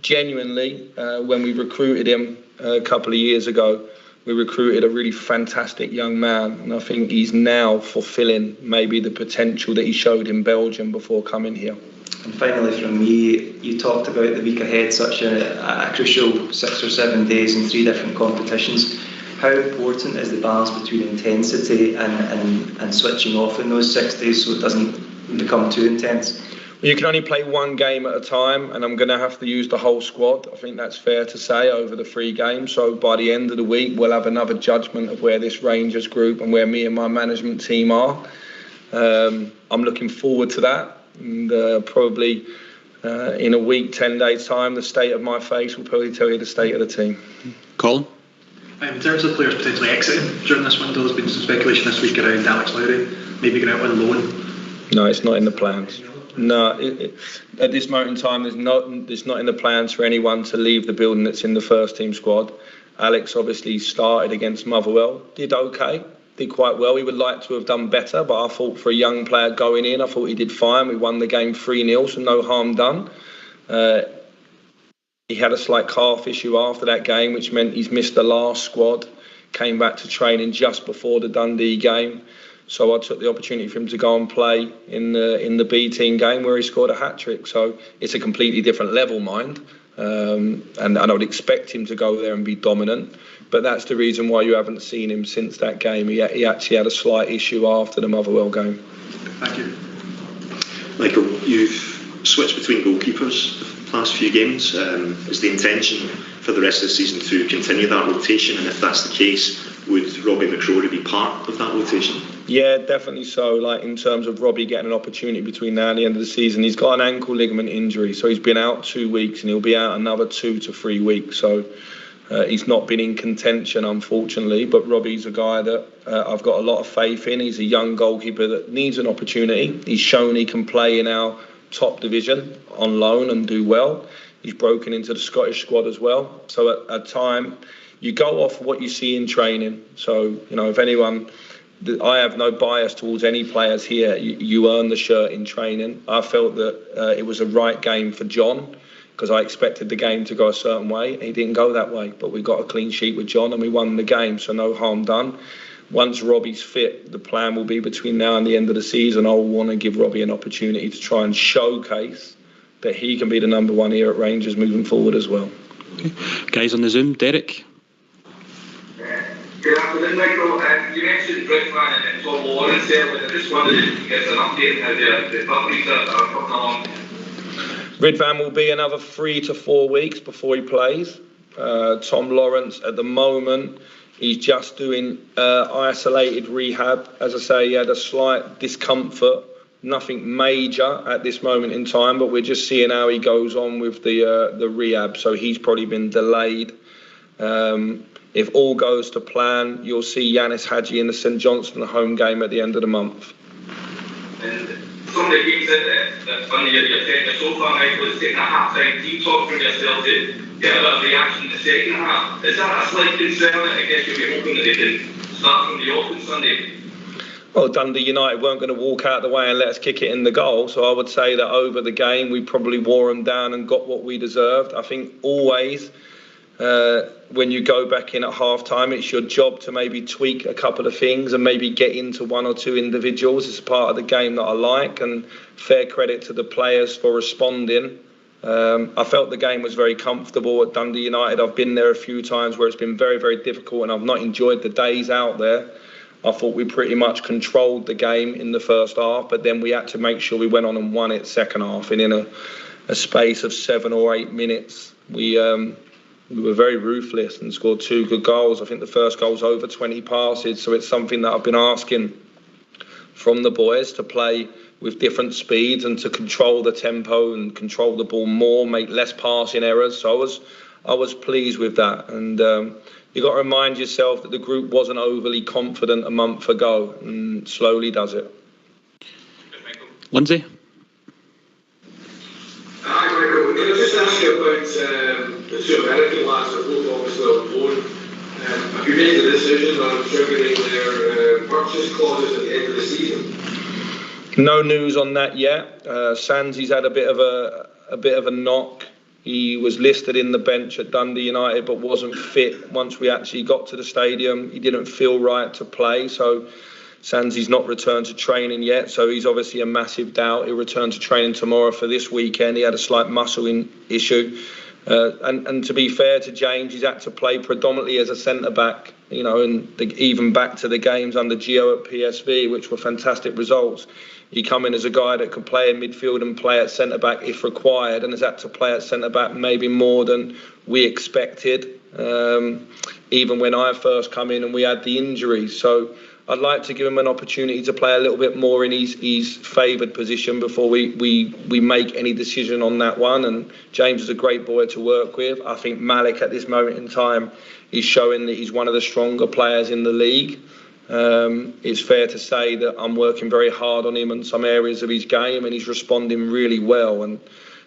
E: genuinely, when we recruited him a couple of years ago, we recruited a really fantastic young man, and I think he's now fulfilling maybe the potential that he showed in Belgium before coming here.
L: And finally from me, you talked about the week ahead, such a crucial 6 or 7 days in 3 different competitions. How important is the balance between intensity and switching off in those 6 days so it doesn't become too intense?
E: Well, you can only play one game at a time, and I'm going to have to use the whole squad. I think that's fair to say over the 3 games. So by the end of the week, we'll have another judgment of where this Rangers group and where me and my management team are. I'm looking forward to that. And probably in a week, 10 days' time, the state of my face will probably tell you the state of the team.
J: Colin?
M: In terms of players potentially exiting during this window, there's been some speculation this week around Alex Lowry maybe going out on loan.
E: No, it's not in the plans. No, at this moment in time, it's not in the plans for anyone to leave the building that's in the first team squad. Alex obviously started against Motherwell, did okay, did quite well. He would like to have done better, but I thought for a young player going in, I thought he did fine. We won the game 3-0, so no harm done. He had a slight calf issue after that game, which meant he's missed the last squad, came back to training just before the Dundee game. So I took the opportunity for him to go and play in the B team game where he scored a hat-trick. So it's a completely different level, mind. And I would expect him to go there and be dominant. But that's the reason why you haven't seen him since that game. He actually had a slight issue after the Motherwell game.
M: Thank you.
N: Michael, you've switched between goalkeepers the past few games. Is the intention for the rest of the season to continue that rotation? And if that's the case, would Robbie McCrory be part of that rotation?
E: Yeah, definitely so. Like in terms of Robbie getting an opportunity between now and the end of the season, he's got an ankle ligament injury, so he's been out 2 weeks and he'll be out another 2 to 3 weeks. So he's not been in contention, unfortunately. But Robbie's a guy that I've got a lot of faith in. He's a young goalkeeper that needs an opportunity. He's shown he can play in our top division on loan and do well. He's broken into the Scottish squad as well. So at time, you go off what you see in training. So, you know, if anyone... I have no bias towards any players here. You earn the shirt in training. I felt that it was a right game for John because I expected the game to go a certain way. He didn't go that way, but we got a clean sheet with John and we won the game, so no harm done. Once Robbie's fit, the plan will be between now and the end of the season, I'll want to give Robbie an opportunity to try and showcase that he can be the number one here at Rangers moving forward as well.
J: Okay. Guys on the Zoom, Derek?
O: Good afternoon, Michael. You mentioned Ridvan and Tom Lawrence there, but I just wondered if you could give us an update on how the recoveries are coming along.
E: Ridvan will be another 3 to 4 weeks before he plays. Tom Lawrence, at the moment, he's just doing isolated rehab. As I say, he had a slight discomfort, nothing major at this moment in time, but we're just seeing how he goes on with the rehab. So he's probably been delayed. If all goes to plan, you'll see Yanis Hadji in the St Johnstone home game at the end of the month.
O: And some of the games that's on your agenda so far, Michael, is taking a half-time team talk from yourself to get a bit of reaction in the second half. Is that a slight concern? I guess you'll be hoping that they can start from the off on Sunday.
E: Well, Dundee United weren't going to walk out the way and let us kick it in the goal. So I would say that over the game, we probably wore them down and got what we deserved. I think always... when you go back in at half-time, it's your job to maybe tweak a couple of things and maybe get into 1 or 2 individuals. It's part of the game that I like, and fair credit to the players for responding. I felt the game was very comfortable at Dundee United. I've been there a few times where it's been very, very difficult and I've not enjoyed the days out there. I thought we pretty much controlled the game in the first half, but then we had to make sure we went on and won it second half. And in a space of 7 or 8 minutes, we were very ruthless and scored 2 good goals. I think the first goal's over 20 passes, so it's something that I've been asking from the boys to play with different speeds and to control the tempo and control the ball more, make less passing errors. So I was pleased with that. And you got to remind yourself that the group wasn't overly confident a month ago, and slowly does it.
J: Lindsay?
O: Hi, Michael. Can I just ask you about the 2 American lads that both obviously on loan? Have you made the decision on triggering their purchase clauses at the end of the season?
E: No news on that yet. Sansi's had a bit of a knock. He was listed in the bench at Dundee United, but wasn't fit once we actually got to the stadium. He didn't feel right to play, so Sansi's not returned to training yet, so he's obviously a massive doubt. He'll return to training tomorrow for this weekend. He had a slight muscle issue. And to be fair to James, he's had to play predominantly as a centre-back, you know, and even back to the games under Gio at PSV, which were fantastic results. He come in as a guy that could play in midfield and play at centre-back if required, and has had to play at centre-back maybe more than we expected, even when I first come in and we had the injuries. So I'd like to give him an opportunity to play a little bit more in his favoured position before we make any decision on that one. And James is a great boy to work with. I think Malik at this moment in time is showing that he's one of the stronger players in the league. It's fair to say that I'm working very hard on him in some areas of his game, and he's responding really well, and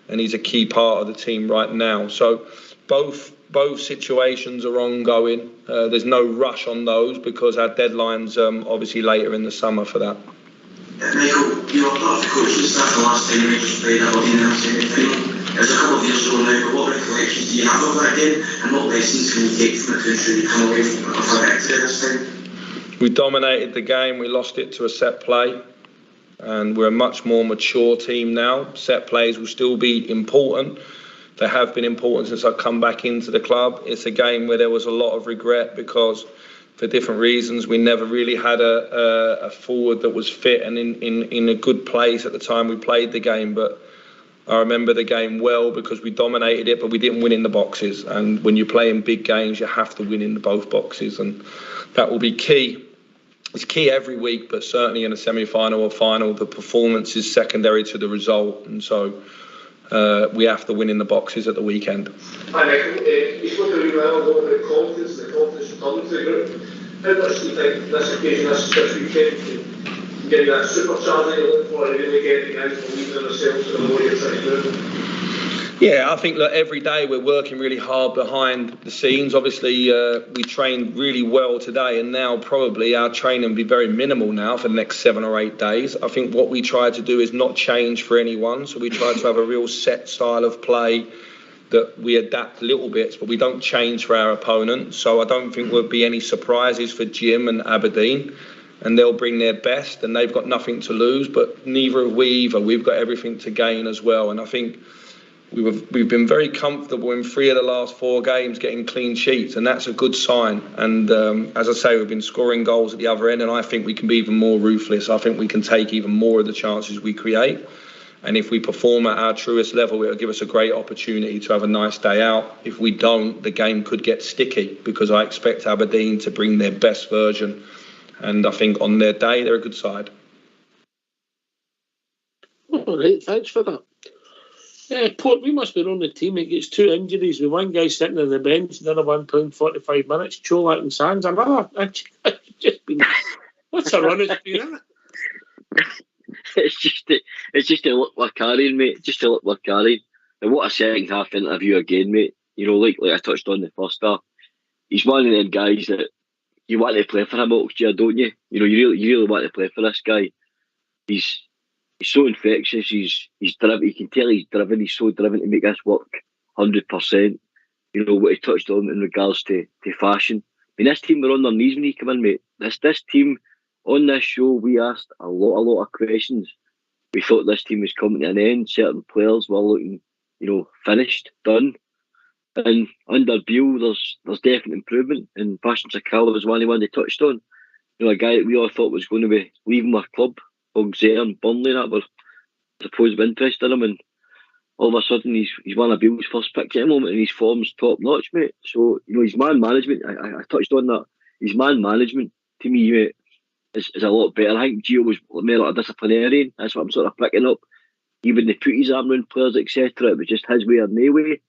E: he's a key part of the team right now. So both situations are ongoing. There's no rush on those because our deadline's obviously later in the summer for that.
O: Michael, you were part of the coaching staff the last time Rangers played Aberdeen in the semi-final. It's a couple of years ago now, but what recollections do you have of that game, and what lessons can you take from it to ensure you come away from it with a victory this time?
E: We dominated the game. We lost it to a set play, and we're a much more mature team now. Set plays will still be important. They have been important since I've come back into the club. It's a game where there was a lot of regret because, for different reasons, we never really had a forward that was fit and in a good place at the time we played the game. But I remember the game well because we dominated it, but we didn't win in the boxes. And when you play in big games, you have to win in both boxes, and that will be key. It's key every week, but certainly in a semi-final or final, the performance is secondary to the result, and so we have to win in the boxes at the weekend.
O: Hi Michael, you spoke a wee while ago about confidence returning to the group. How much do you think this occasion, this weekend, can get that supercharger you're looking for and really get the guys believing in themselves and the more you're trying to do?
E: Yeah, I think that every day we're working really hard behind the scenes. Obviously, we trained really well today, and now probably our training will be very minimal now for the next 7 or 8 days. I think what we try to do is not change for anyone. So we try to have a real set style of play that we adapt little bits, but we don't change for our opponent. So I don't think there'll be any surprises for Jim and Aberdeen, and they'll bring their best, and they've got nothing to lose, but neither have we either. We've got everything to gain as well, and I think we've been very comfortable in 3 of the last 4 games getting clean sheets, and that's a good sign. And as I say, we've been scoring goals at the other end, and I think we can be even more ruthless. I think we can take even more of the chances we create. And if we perform at our truest level, it'll give us a great opportunity to have a nice day out. If we don't, the game could get sticky because I expect Aberdeen to bring their best version. And I think on their day, they're a good side.
A: All right, thanks for that. Port, we must be on the team that gets 2 injuries with one guy sitting on the bench, another one playing 45 minutes, Cholak and Sands, another. It's just been, what's a run it's been, isn't it?
B: It's just a look we're carrying, mate. Just a look we're carrying. And what a second half interview again, mate. You know, like I touched on the first half, he's one of them guys that you want to play for him next year, don't you? You know, you really want to play for this guy. He's so infectious. He's driven. You can tell he's driven. He's so driven to make this work 100%. You know what he touched on in regards to fashion. I mean, this team were on their knees when he came in, mate. This team on this show, we asked a lot of questions. We thought this team was coming to an end. Certain players were looking, you know, finished, done. And under Beale, there's definite improvement. And Fashion Sakala was one they touched on. You know, a guy that we all thought was going to be leaving our club. Auxerre and Burnley that were supposed interest in him, and all of a sudden he's one of Beale's first picks at the moment, and his form's top notch, mate. So you know his man management. I touched on that. His man management to me, mate, is a lot better. I think Gio was more like a disciplinarian. That's what I'm sort of picking up. Even the put his arm around players, etc. It was just his way or no way.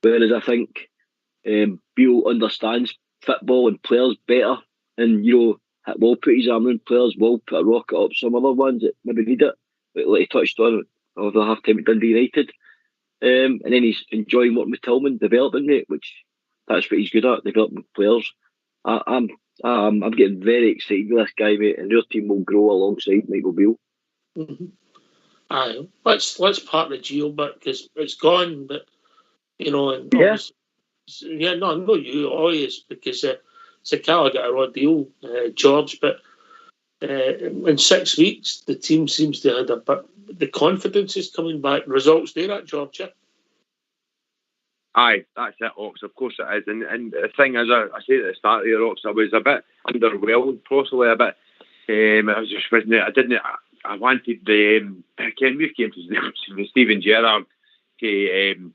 B: Whereas I think Beale understands football and players better, and you know. Will put his arm around players, will put a rocket up some other ones that maybe need it. Like he touched on over the half time at Dundee United. And then he's enjoying working with Tillman, developing it, which that's what he's good at, developing players. I'm getting very excited with this guy, mate, and your team will grow alongside Michael Beale.
A: Mm-hmm. Aye, let's part the Gio bit because it's gone, but you know, and no, you always because Sakala got a raw deal, George, but in 6 weeks, the team seems to have had a bit. The confidence is coming back. Results there at Georgia.
I: Aye, that's it, Ox. Of course it is. And the thing is, I said at the start of the year, Ox, I was a bit underwhelmed, possibly a bit. I was just wasn't. I wanted the Ken Muir came to Stephen Gerrard to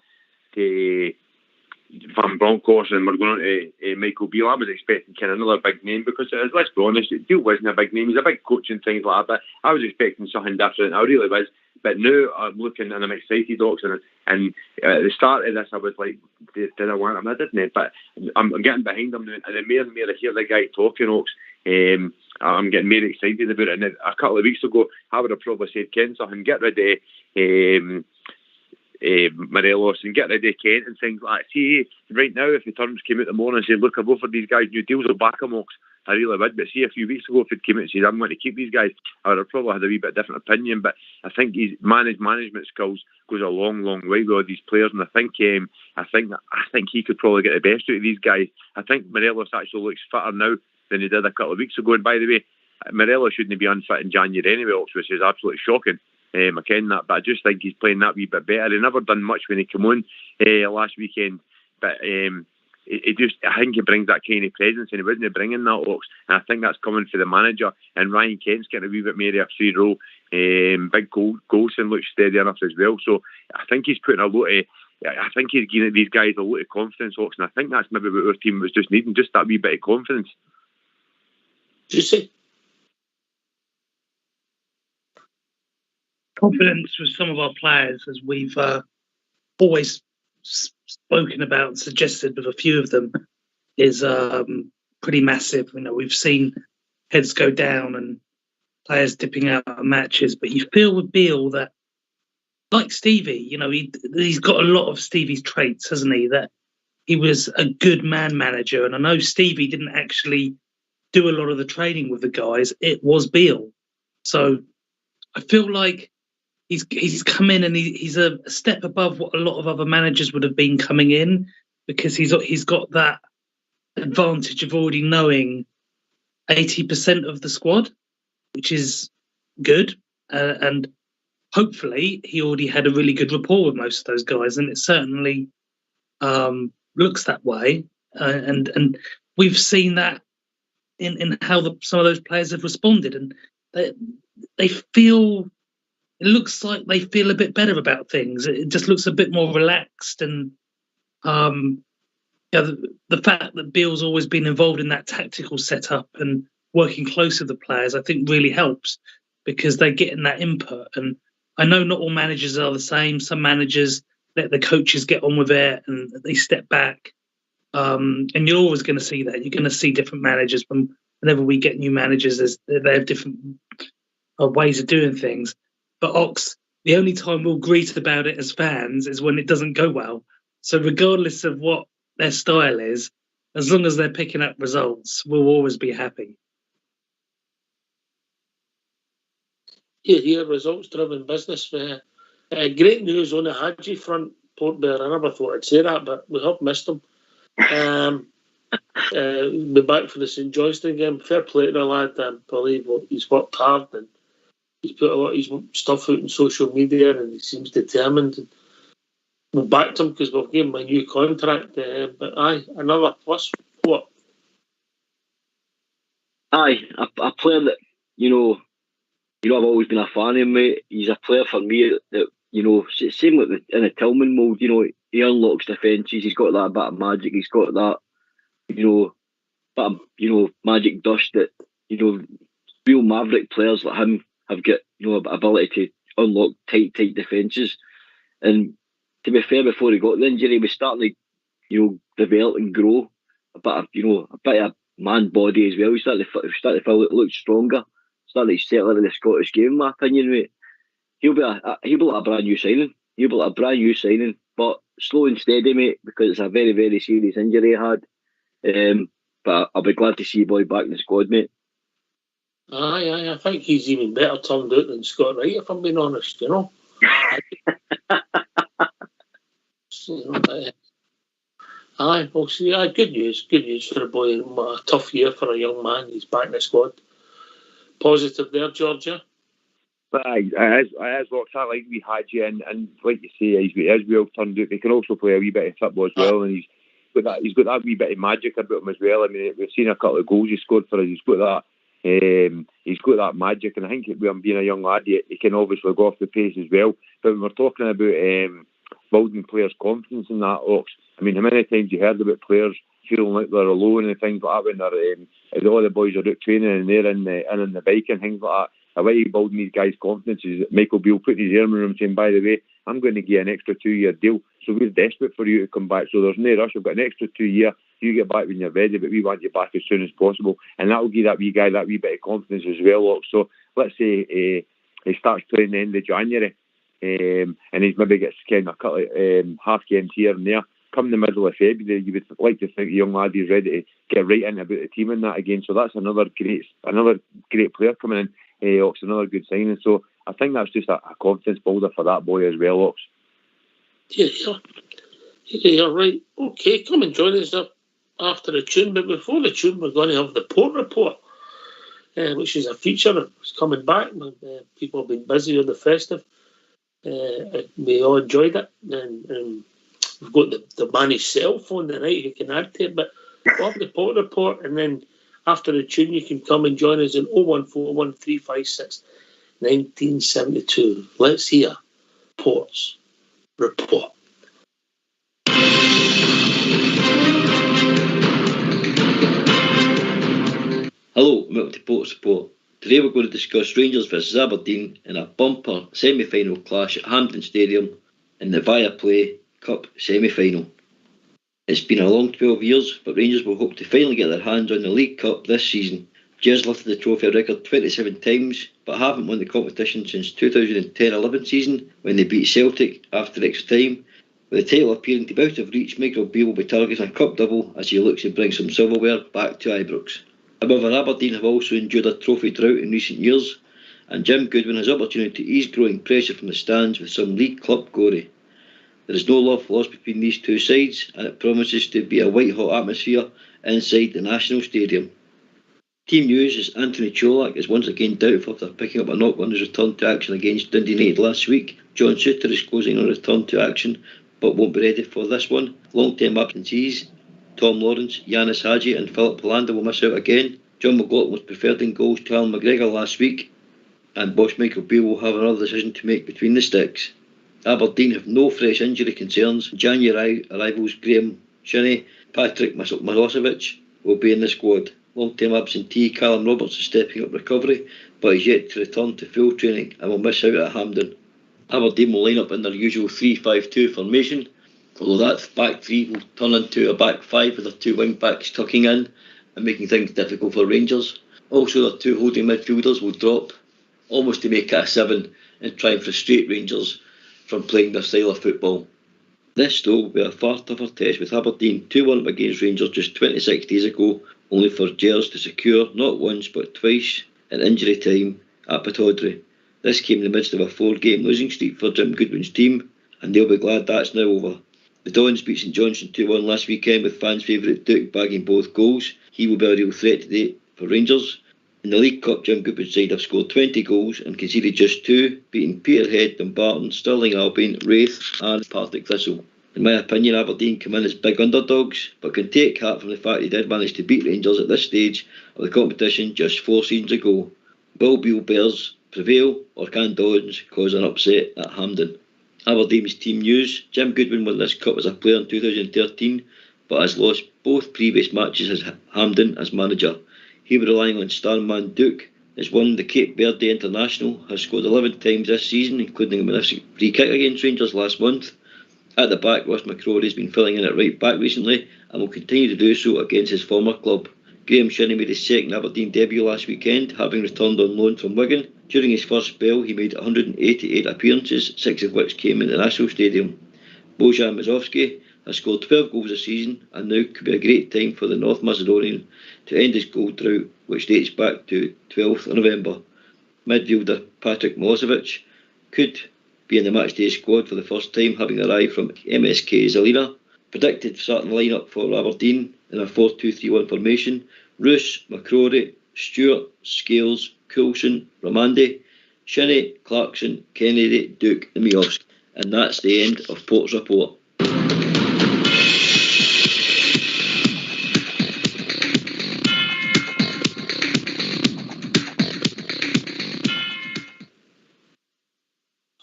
I: Van Bronckhorst, and we're going on to Michael Beale. I was expecting kind of another big name because, let's be honest, Beale wasn't a big name. He's a big coach and things like that, but I was expecting something different. I really was. But now I'm looking and I'm excited, Ox, and at the start of this I was like, did I want him? I didn't, but I'm getting behind him now, and the more and more I hear the guy talking, Ox, I'm getting more excited about it. And a couple of weeks ago I would have probably said, Ken, something, get rid of Morelos and get rid of Kent and things like that. See, right now, if the terms came out the morning and said, look, I've offered these guys new deals, I'll back them, Ox. I really would. But see, a few weeks ago, if it came out and said, I'm going to keep these guys, I would have probably had a wee bit different opinion. But I think his management skills goes a long, long way with all these players. And I think he could probably get the best out of these guys. I think Morelos actually looks fitter now than he did a couple of weeks ago. And by the way, Morelos shouldn't be unfit in January anyway, Ox, which is absolutely shocking. I ken that, but I just think he's playing that wee bit better. He never done much when he came on last weekend, but I think he brings that kind of presence, and he wasn't bringing that, Ox. And I think that's coming for the manager. And Ryan Kent's getting a wee bit more of a free role. Big Golson looks steady enough as well. So I think he's putting a lot of. I think he's giving these guys a lot of confidence, Ox, and I think that's maybe what our team was just needing, just that wee bit of confidence.
A: Juicy.
C: Confidence with some of our players, as we've always spoken about, suggested with a few of them, is pretty massive. You know, we've seen heads go down and players dipping out of matches, but you feel with Beale that, like Stevie, you know, he's got a lot of Stevie's traits, hasn't he? That he was a good man manager, and I know Stevie didn't actually do a lot of the training with the guys. It was Beale, so I feel like he's come in and he's a step above what a lot of other managers would have been coming in, because he's got that advantage of already knowing 80% of the squad, which is good, and hopefully he already had a really good rapport with most of those guys, and it certainly looks that way. And we've seen that in how some of those players have responded, and they feel. It looks like they feel a bit better about things. It just looks a bit more relaxed, and the fact that Beale's always been involved in that tactical setup and working close with the players, I think really helps, because they're getting that input. And I know not all managers are the same. Some managers let the coaches get on with it and they step back. And you're always going to see that. You're going to see different managers. Whenever we get new managers, they have different ways of doing things. But Ox, the only time we'll greet about it as fans is when it doesn't go well. So regardless of what their style is, as long as they're picking up results, we'll always be happy.
A: Here, results-driven business. Great news on the Hadji front, Port Bear. I never thought I'd say that, but we have missed him. Be back for the St Johnstone game. Fair play to the lad. I believe he's worked hard and he's put a lot of his stuff out on social media, and he seems determined. And we backed him because we've given him a new contract. But another plus. What?
B: A player that I've always been a fan of him, mate. He's a player for me that same like in a Tillman mould. He unlocks defences. He's got that bit of magic. He's got that bit of magic dust that real maverick players like him have got ability to unlock tight defences. And to be fair, before he got the injury, he was starting to develop and grow a bit of man body as well. He started to feel look stronger, starting to settle into the Scottish game, in my opinion, mate. He'll be like a brand new signing. But slow and steady, mate, because it's a very, very serious injury he had. But I'll be glad to see boy back in the squad, mate.
A: I think he's even better turned out than Scott Wright, if I'm being honest, We'll see. Good news for the boy. A tough year for a young man. He's back in the squad. positive there, Georgia.
I: But it is looks like we had you, and like you say, he's well turned out. He can also play a wee bit of football as well, and he's got that wee bit of magic about him as well. I mean, we've seen a couple of goals he scored for us. He's got that magic, and I think with him being a young lad, he can obviously go off the pace as well. But when we're talking about building players' confidence in that, Ox, I mean, how many times you heard about players feeling like they're alone and things like that when they're all the boys are out training and they're in the bike and things like that. A way of building these guys' confidence is Michael Beale putting his arm around him saying, by the way, I'm going to give you an extra 2-year deal, so we're desperate for you to come back, so there's no rush. I've got an extra 2 year, you get back when you're ready, but we want you back as soon as possible, and that will give that wee guy that wee bit of confidence as well. So let's say he starts playing the end of January, and he maybe gets kind of a couple of half games here and there. Come the middle of February, you would like to think the young lad is ready to get right in about the team in that again. So that's another great player coming in. Ox, another good signing. So I think that's just a confidence builder for that boy as well, Ox.
A: Yeah, you're right. Okay, come and join us up after the tune. But before the tune, we're going to have the Port Report, which is a feature. It's coming back. People have been busy on the festive. We all enjoyed it. And we've got the managed cell phone tonight who can add to it. But we'll have the Port Report, and then after the tune, you can come and join us in 0141356 1972. Let's hear Port's Report.
P: Hello, welcome to Port's Report. Today we're going to discuss Rangers vs Aberdeen in a bumper semi-final clash at Hampden Stadium in the Viaplay Cup semi-final. It's been a long 12 years, but Rangers will hope to finally get their hands on the League Cup this season. Gers lifted the trophy a record 27 times, but haven't won the competition since 2010-11 season when they beat Celtic after extra time. With the title appearing to be out of reach, Michael Beale will be targeting a cup double as he looks to bring some silverware back to Ibrox. However, Aberdeen have also endured a trophy drought in recent years, and Jim Goodwin has opportunity to ease growing pressure from the stands with some League Club glory. There is no love lost between these two sides, and it promises to be a white-hot atmosphere inside the National Stadium. Team news is Anthony Cholak is once again doubtful after picking up a knock on his return to action against Dundee United last week. John Souttar is closing on return to action, but won't be ready for this one. Long-term absentees Tom Lawrence, Yanis Hadji and Philip Polanda will miss out again. John McLaughlin was preferred in goals to Alan McGregor last week, and boss Michael Beale will have another decision to make between the sticks. Aberdeen have no fresh injury concerns. January arrivals Graham Shinnie, Patrick Milosevic will be in the squad. Long-term absentee Callum Roberts is stepping up recovery, but is yet to return to full training and will miss out at Hampden. Aberdeen will line up in their usual 3-5-2 formation, although that back three will turn into a back five with their two wing-backs tucking in and making things difficult for Rangers. Also, their two holding midfielders will drop, almost to make it a 7 and try and frustrate Rangers from playing their style of football. This though will be a far tougher test, with Aberdeen 2-1 up against Rangers just 26 days ago, only for Gers to secure not once but twice in injury time at Pittodrie. This came in the midst of a 4-game losing streak for Jim Goodwin's team, and they'll be glad that's now over. The Dons beat St Johnstone 2-1 last weekend, with fans' favourite Duke bagging both goals. He will be a real threat today for Rangers. In the League Cup, Jim Goodwin's side have scored 20 goals and conceded just 2, beating Peterhead, Dumbarton, Stirling Albion, Wraith and Partick Thistle. In my opinion, Aberdeen come in as big underdogs, but can take heart from the fact they did manage to beat Rangers at this stage of the competition just 4 seasons ago. Will Beale Bears prevail, or can Dons cause an upset at Hampden? Aberdeen's team news: Jim Goodwin won this cup as a player in 2013, but has lost both previous matches at Hampden as manager. He was relying on star man Duke, has won the Cape Verde International, has scored 11 times this season, including a magnificent free kick against Rangers last month. At the back, Ross McCrory has been filling in at right back recently and will continue to do so against his former club. Graham Shinnie made his second Aberdeen debut last weekend, having returned on loan from Wigan. During his first spell, he made 188 appearances, 6 of which came in the National Stadium. Bojan Mazowski has scored 12 goals this season, and now could be a great time for the North Macedonian to end his goal drought, which dates back to 12th of November. Midfielder Patrick Milosevic could be in the matchday squad for the first time, having arrived from MSK Zelina. Predicted starting lineup for Aberdeen in a 4-2-3-1 formation: Roos, McCrory, Stewart, Scales, Coulson, Romandi, Shinnie, Clarkson, Kennedy, Duke and Miovski. And that's the end of Port's report.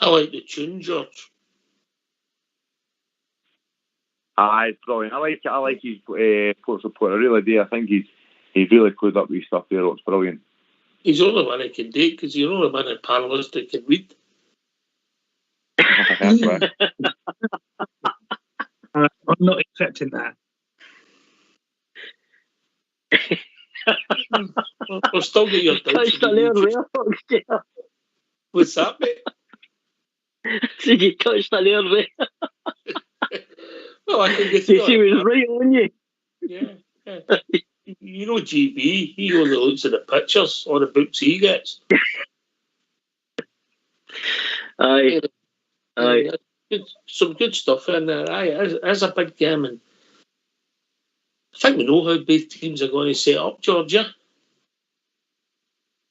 A: I like the tune, George.
I: It's brilliant. I like his Port's report. I really do. I think he's really clued up with his stuff there. It's brilliant.
A: He's the only one that can do it because he's the only one in Parliament that can read.
I: That's right.
C: I'm not accepting that.
A: We'll still get your doubts. What's that, mate?
B: So you touched an air there.
A: Well, I can get through.
B: You see, he was right on you.
A: Yeah. You know, GB, he only looks at the pictures or the books he gets.
B: Aye.
A: Some good stuff in there. Aye, it's a big game, and I think we know how both teams are going to set up, Georgia.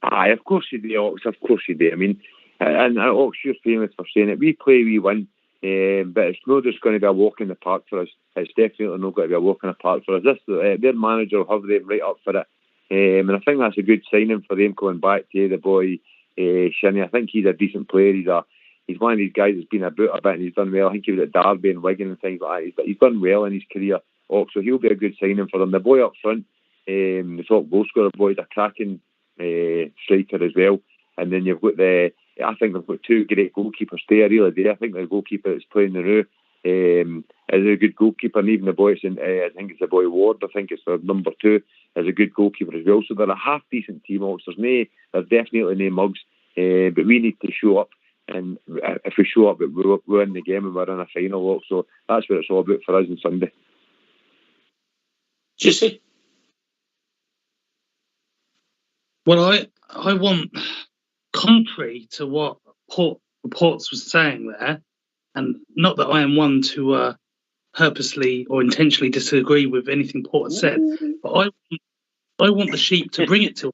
I: Aye, of course you do, Ox. Of course you do. I mean, and Ox, you're famous for saying it. We play, we win, but it's not just going to be a walk in the park for us. It's definitely not going to be a walk in the park for us. Their manager will have them right up for it, and I think that's a good signing for them coming back to the boy Shinnie. I think he's a decent player. He's one of these guys that's been about a bit and he's done well. I think he was at Derby and Wigan and things like that. But he's done well in his career. So he'll be a good signing for them. The boy up front, the top goal scorer boy, is a cracking striker as well. And then you've got I think they've got two great goalkeepers there, really do. I think the goalkeeper that's playing the new is a good goalkeeper, and even the boy, I think it's the boy Ward, I think it's the number 2, is a good goalkeeper as well. So they're a half decent team. There's definitely no mugs, but we need to show up. And if we show up, we win the game and we're in a final. So that's what it's all about for us on Sunday.
A: Juicy.
C: Well, I want, contrary to what Ports was saying there, and not that I am one to purposely or intentionally disagree with anything Port said, but I want the Sheep to bring it to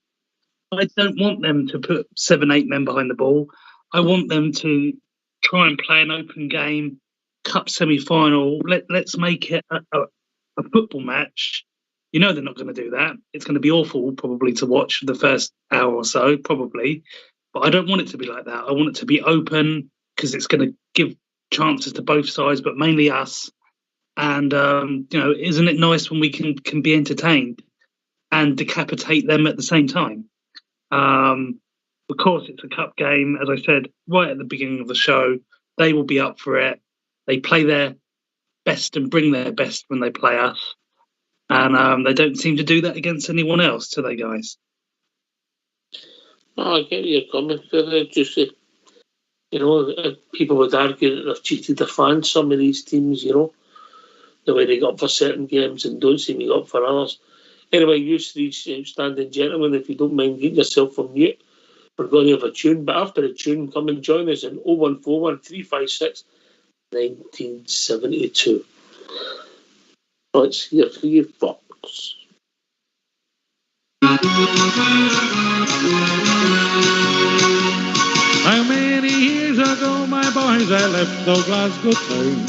C: them. I don't want them to put 7-8 men behind the ball. I want them to try and play an open game, cup semi-final. Let's make it a football match. You know they're not going to do that. It's going to be awful probably to watch the first hour or so, probably. But I don't want it to be like that. I want it to be open because it's going to give chances to both sides, but mainly us. And, isn't it nice when we can be entertained and decapitate them at the same time? Of course, it's a cup game. As I said right at the beginning of the show, they will be up for it. They play their best and bring their best when they play us. And they don't seem to do that against anyone else, do they, guys?
A: I get where you're coming from. Just, people would argue that they've cheated the fans, some of these teams, the way they got up for certain games and don't seem to get up for others. Anyway, you three outstanding gentlemen, if you don't mind getting yourself on mute, we're going to have a tune, but after the tune, come and join us in 0141 356 1972. Let's hear for you, folks.
Q: How many years ago, my boys, I left old Glasgow town.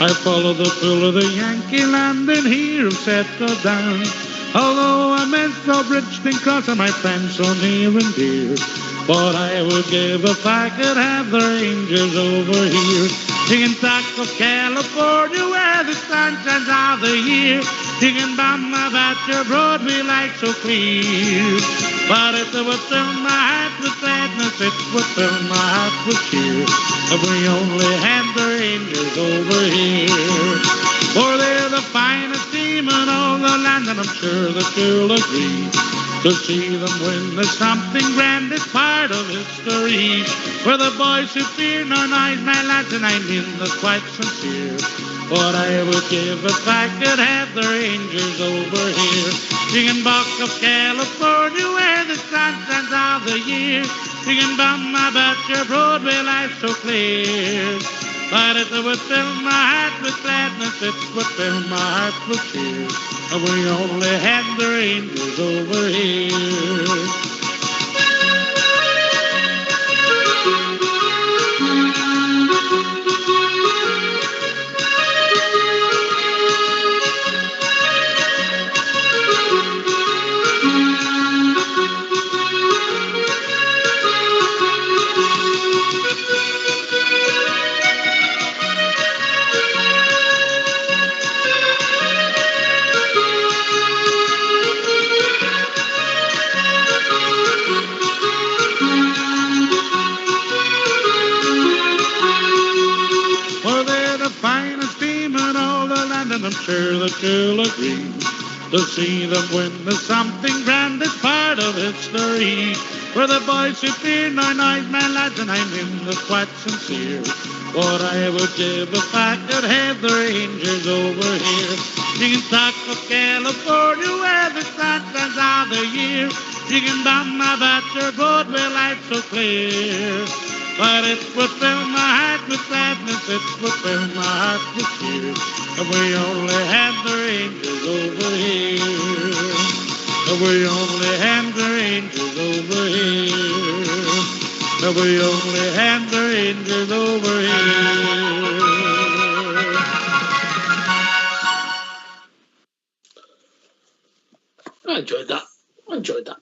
Q: I followed the pull of the Yankee land and here have settled down. Although I met so Bridgeton Cross and my friends so near and dear, but I would give if I could have the Rangers over here. Singing Talk of California where the sun shines all the year. Singing Bum about your Broadway light so clear. But if it would fill my heart with sadness, it would fill my heart with cheer. If we only had the Rangers over here. For they're the finest team in all the land, and I'm sure that you'll agree. To see them win is something grand, it's part of history. We're the boys who fear no noise, my lads, and I mean this quite sincere. What I would give if I could have the Rangers over here. Singing Buck of California where the sun shines all the year. Singing Bum about your Broadway life so clear. But if it would fill my heart with gladness, it would fill my heart with cheer. And we only had the Rangers over here. Aberdeen. To see them win is something grand, it's part of history. For the boys who fear no nightmare lads, and I mean the quite sincere. What I would give if I could have the Rangers over here. You can talk of California where the sun shines all the year. You can bomb my batcher boat where life's so clear. But it would fill my heart with sadness, it would fill my heart with tears. If we only had the Rangers over here. If we only had the Rangers over here. If we only had the Rangers over here.
A: I enjoyed that.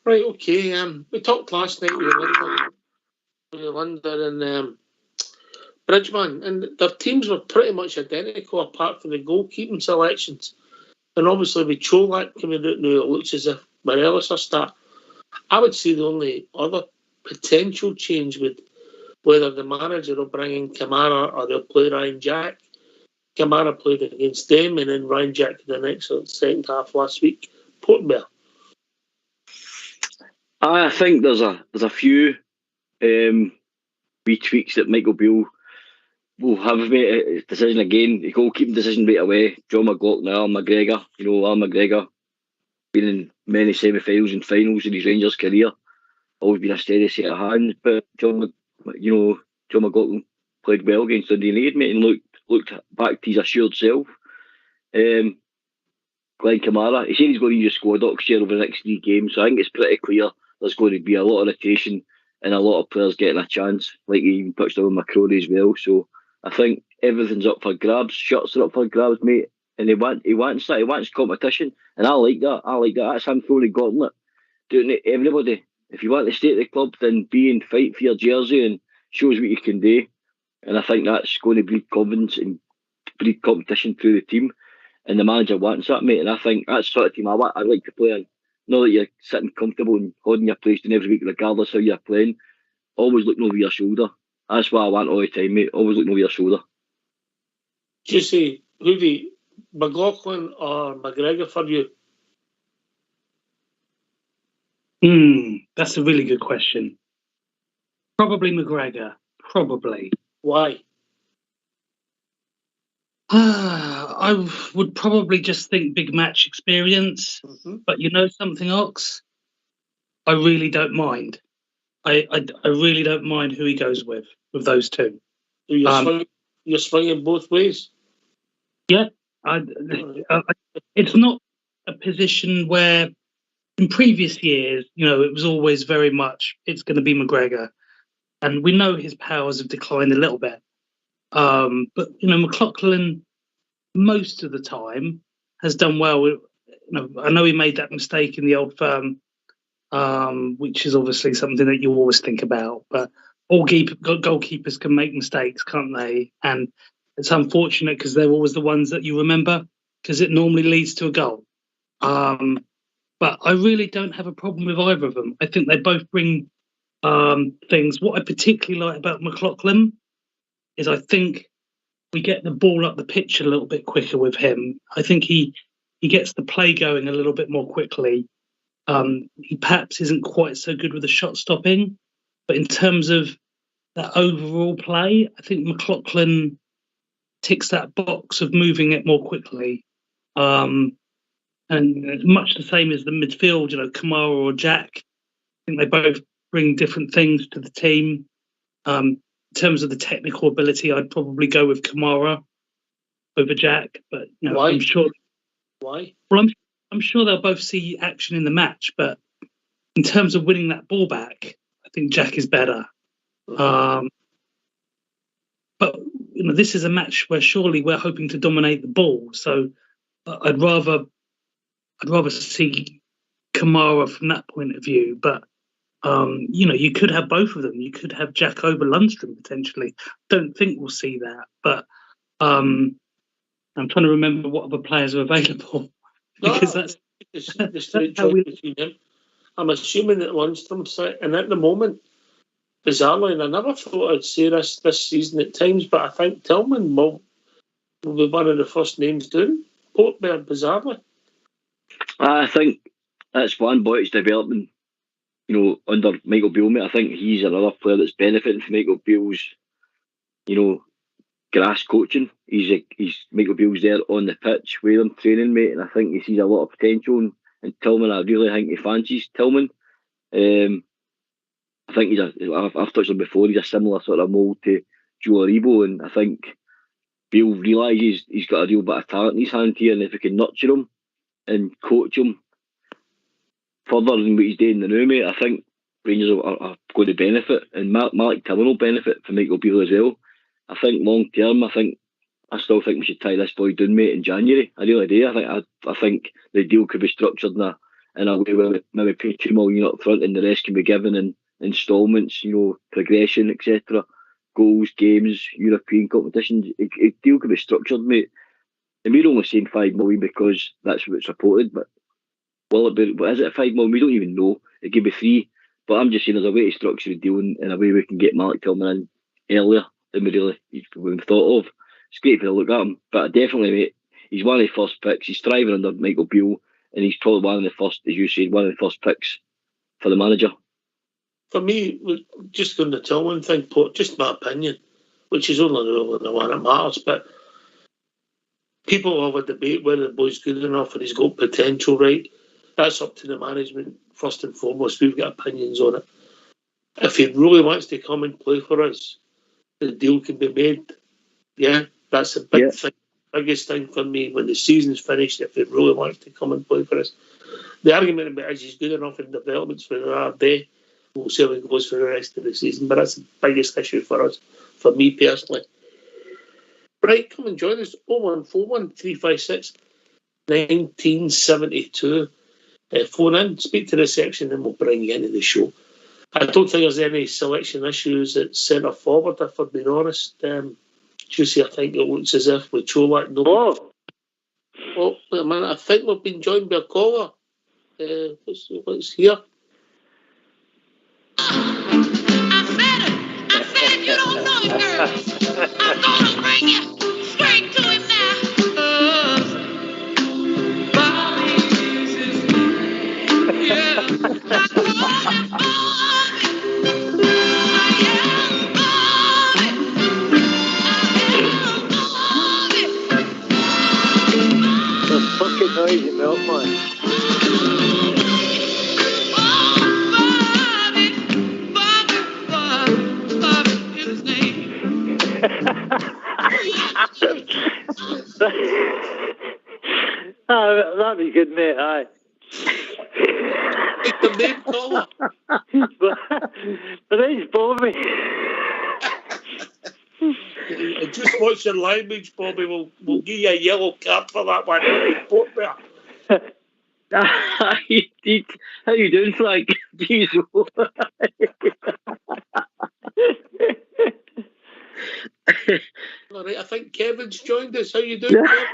A: Right, okay. We talked last night with London and Bridgman, and their teams were pretty much identical apart from the goalkeeping selections. And obviously with Cholak coming out now, it looks as if Morelos will start. I would say the only other potential change would whether the manager will bring in Kamara or they'll play Ryan Jack. Kamara played against them, and then Ryan Jack did an excellent second half last week. Portmore.
B: I think there's a few wee tweaks that Michael Beale will have made a decision again. The goalkeeping decision right away. John McLaughlin, Alan McGregor. Alan McGregor been in many semi-finals and finals in his Rangers career. Always been a steady set of hands, but John McLaughlin played well against Dundee United, mate, and looked back to his assured self. Glenn Kamara, he said he's going to use squad share over the next 3 games, so I think it's pretty clear there's going to be a lot of rotation and a lot of players getting a chance, like he even touched on McCrory as well. So I think everything's up for grabs, shirts are up for grabs, mate, and he wants that, he wants competition, and I like that. That's him throwing the gauntlet, doing it to everybody. If you want to stay at the club, then be and fight for your jersey and shows what you can do. And I think that's going to breed confidence and breed competition through the team. And the manager wants that, mate. And I think that's the sort of team I'd like to play in. Not that you're sitting comfortable and holding your place in every week, regardless how you're playing. Always looking over your shoulder. That's what I want all the time, mate. Always looking over your shoulder.
A: Do you say, Hoodie, McLaughlin or McGregor for you?
C: That's a really good question. Probably McGregor. Probably.
A: Why?
C: I would probably just think big match experience. But you know something, Ox? I really don't mind. I really don't mind who he goes with those two.
A: So you're swinging both ways?
C: Yeah. It's not a position where in previous years, it was always very much it's going to be McGregor. And we know his powers have declined a little bit. But, McLaughlin, most of the time, has done well. I know he made that mistake in the Old Firm, which is obviously something that you always think about. But all goalkeepers can make mistakes, can't they? And it's unfortunate because they're always the ones that you remember because it normally leads to a goal. But I really don't have a problem with either of them. I think they both bring things. What I particularly like about McLaughlin is I think we get the ball up the pitch a little bit quicker with him. I think he gets the play going a little bit more quickly. He perhaps isn't quite so good with the shot stopping, but in terms of that overall play, I think McLaughlin ticks that box of moving it more quickly. And much the same as the midfield, Kamara or Jack. I think they both bring different things to the team. In terms of the technical ability, I'd probably go with Kamara over Jack. But
A: Why?
C: I'm sure.
A: Why?
C: Well, I'm sure they'll both see action in the match. But in terms of winning that ball back, I think Jack is better. But this is a match where surely we're hoping to dominate the ball. So I'd rather see Kamara from that point of view. But you could have both of them. You could have Jack over Lundstrom potentially. Don't think we'll see that, but I'm trying to remember what other players are available because that's
A: the straight choice between them. I'm assuming that Lundstrom's set, and at the moment, bizarrely, and I never thought I'd say this season at times, but I think Tillman will will be one of the first names down. Portbear, bizarrely.
B: I think that's one Boy's development, under Michael Beale, mate. I think he's another player that's benefiting from Michael Beale's, grass coaching. He's Michael Beale's there on the pitch with him training, mate, and I think he sees a lot of potential in Tillman. I really think he fancies Tillman. I think I've touched on before, he's a similar sort of mould to Joe Aribo, and I think Beale realises he's got a real bit of talent in his hand here, and if he can nurture him and coach him further than what he's doing now, mate, I think Rangers are going to benefit, and Malik Tillman will benefit from Michael Beale as well. I think long term, I still think we should tie this boy down, mate, in January. I really do. I think the deal could be structured in a way where we maybe pay $2 million up front and the rest can be given in instalments, progression, etc. Goals, games, European competitions. A deal could be structured, mate. And we're only saying $5 million because that's what's reported, but will it be? Is it $5 million? We don't even know. It could be 3. But I'm just saying there's a way to structure the deal in a way we can get Malik Tillman in earlier than we've thought of. It's great to look at him, but definitely, mate, he's one of the first picks. He's thriving under Michael Beale, and he's probably one of the first, as you said, one of the first picks for the manager.
A: For me, just on the Tillman thing, just my opinion, which is only the one that matters, but people have a debate whether the boy's good enough and he's got potential, right? That's up to the management, first and foremost. We've got opinions on it. If he really wants to come and play for us, the deal can be made. Yeah, that's a big thing, biggest thing for me. When the season's finished, if he really wants to come and play for us, the argument about is he's good enough in developments for our day. We'll see how it goes for the rest of the season, but that's the biggest issue for us, for me personally. Right, come and join us. 0141 356 1972. Phone in, speak to the section, and we'll bring you into the show. I don't think there's any selection issues at centre forward, if I'm being honest. Juicy, I think it looks as if with Cholak. Oh, wait a minute. I think we've been joined by a caller. Let's hear.
R: I said you don't know it, girl. I'm gonna bring you straight to it now. Bobby is his name. Yeah. I call him Bobby.
B: The fucking noisy milkman. That'd be good, mate. Aye.
A: It's the name caller.
B: But he's Bobby.
A: Just watch your language, Bobby. We'll give you a yellow card for that one.
B: How you doing, Frank? Jeez.
A: All right, I think Kevin's joined us. How you doing, Kevin?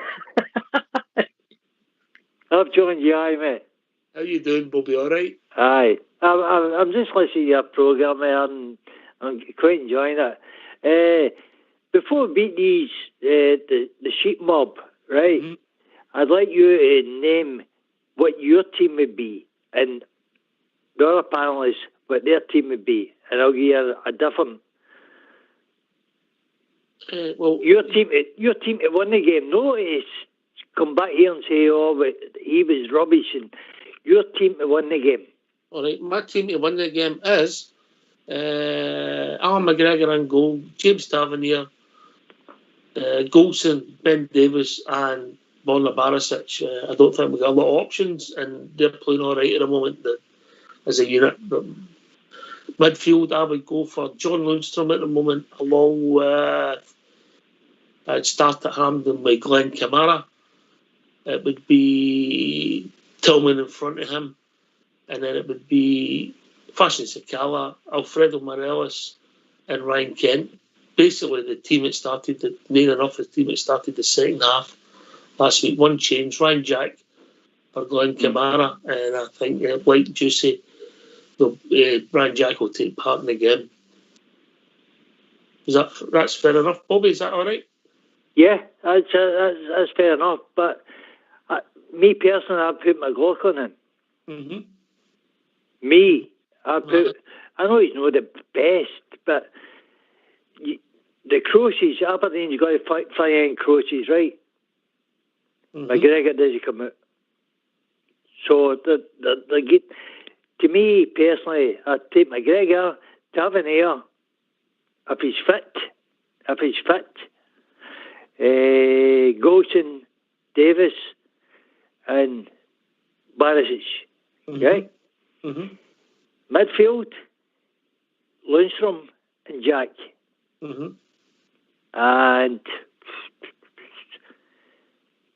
B: I've joined you, aye, mate.
A: How you doing, Bobby? All right?
B: Aye. I'm just listening to your programme there, and I'm quite enjoying it. Before we beat these, the sheep mob, right? Mm-hmm. I'd like you to name what your team would be, and the other panellists what their team would be, and I'll give you a different.
A: Well,
B: your team to win the game. No, it's come back here and say, "Oh, but he was rubbish," and your team to win the game.
A: All right, my team to win the game is Alan McGregor in goal, James Tavernier, Goldson, Ben Davis, and Borna Barisic. I don't think we've got a lot of options, and they're playing all right at the moment as a unit. But midfield, I would go for John Lundstrom at the moment, along with I'd start at Hampden with Glenn Kamara. It would be Tillman in front of him, and then it would be Fashion Sakala, Alfredo Morelos, and Ryan Kent. Basically, the team that started, near enough, the team that started the second half last week. One change, Ryan Jack for Glenn Kamara, and I think, like Juicy, Ryan Jack will take part in the game. That's fair enough, Bobby? Is that all right?
S: Yeah, that's fair enough. But me personally, I put McLaughlin in.
A: Mm-hmm.
S: Me, I know he's not the best, but the Croces, Aberdeen's got to fly in Croces, right?
A: Mm-hmm.
S: McGregor doesn't come out. So to me personally, I'd take McGregor, Tavernier, if he's fit. Golson, Davis, and Barisic.
A: Mm-hmm.
S: Right?
A: Mm-hmm.
S: Midfield, Lundstrom and Jack.
A: Mm-hmm.
S: And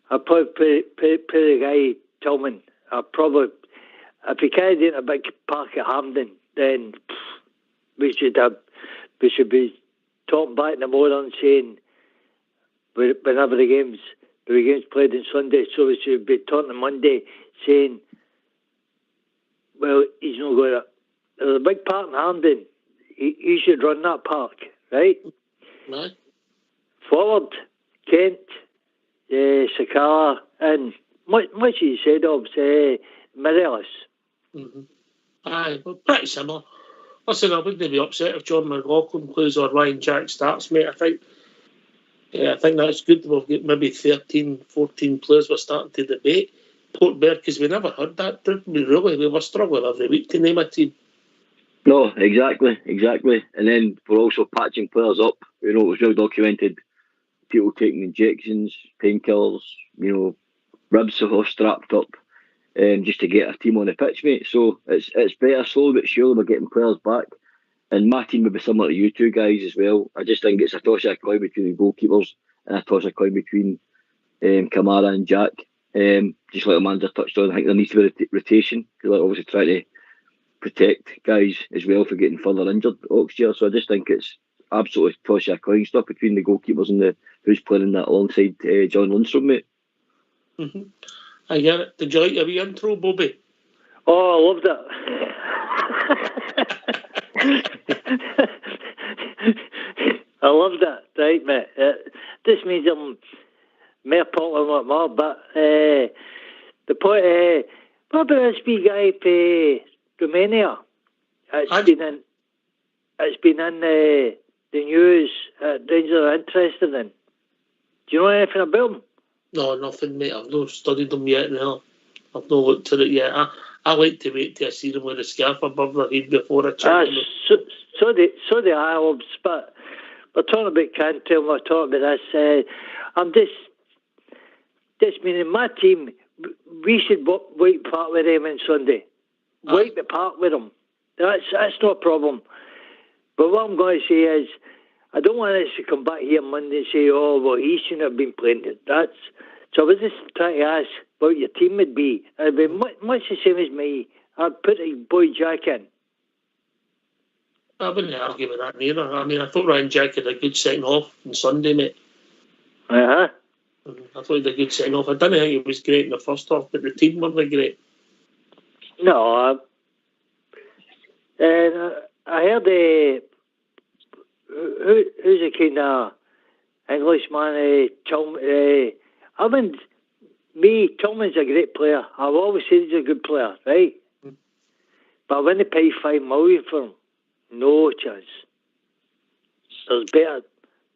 S: I'll probably put the guy Tillman. I'll probably, if he can't do a big park at Hampden, then we should be talking back in the morning saying whenever the games played on Sunday, so we should be talking on Monday saying, well, he's not going to. There's a big park in Hampden. He should run that park, right?
A: Right.
S: Forward, Kent, Sakala, and much you said of Morelos.
A: Mm-hmm. Aye, well, pretty similar. Listen, I wouldn't be upset if John McLaughlin plays or Ryan Jack starts, mate. I think that's good. We've got maybe 13, 14 players we're starting to debate. Portberg, because we never heard that, did we really? We were struggling every week to name a team.
B: No, exactly. And then we're also patching players up. It was well documented. People taking injections, painkillers, ribs are all strapped up just to get a team on the pitch, mate. So it's better, slowly but surely we're getting players back. And my team would be similar to you two guys as well. I just think it's a toss of a coin between the goalkeepers and a toss of a coin between Kamara and Jack. Just like the manager touched on, I think there needs to be rotation, because they're obviously trying to protect guys as well for getting further injured next year. So I just think it's absolutely toss of a coin stuff between the goalkeepers and who's playing that alongside John Lundstrom, mate.
A: Mm-hmm. I get it. Did you like your wee intro, Bobby?
S: Oh, I loved it. I loved it, right, mate? This means I'm more popular than more, but the point, what about this wee guy for Romania? It's been in the news. Rangers are interested in. Do you know anything about him?
A: No, nothing, mate. I've not studied them yet. No, I've not looked at it yet. I like to wait till I see them with a scarf above their head before I check them.
S: So the Arabs, but we're talking about Cantrell, we're talking about this. I'm just meaning my team, we should wipe part with them on Sunday. Wipe the part with them. That's no problem. But what I'm going to say is, I don't want us to come back here Monday and say, oh, well, he shouldn't have been playing. So I was just trying to ask what your team would be. It'd be much the same as me. I'd put a boy Jack in.
A: I wouldn't argue with that neither. I mean, I thought Ryan Jack had a good second off on Sunday, mate.
S: Uh-huh.
A: I thought he had a good second off. I didn't think he was great in the first half, but the team weren't great.
S: No. And I heard who's a kind of Englishman, Tillman's a great player. I've always said he's a good player, right? Mm-hmm. But when they pay $5 million for him, no chance. There's better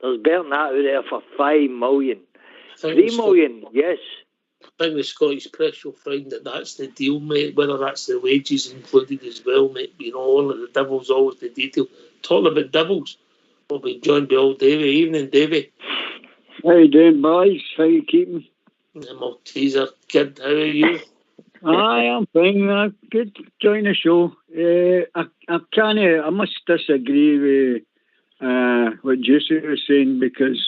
S: than that out there for $5 million. $3 million, yes.
A: I think the Scottish press will find that that's the deal, mate, whether that's the wages included as well, mate. All of the devil's always the detail. Talking about devils, we'll be joined by old Davy. Evening, Davy.
T: How you doing, boys? How you keeping?
A: The Malteser kid, how are you?
T: Aye, I'm fine. Good to join the show. I must disagree with what Juicy was saying, because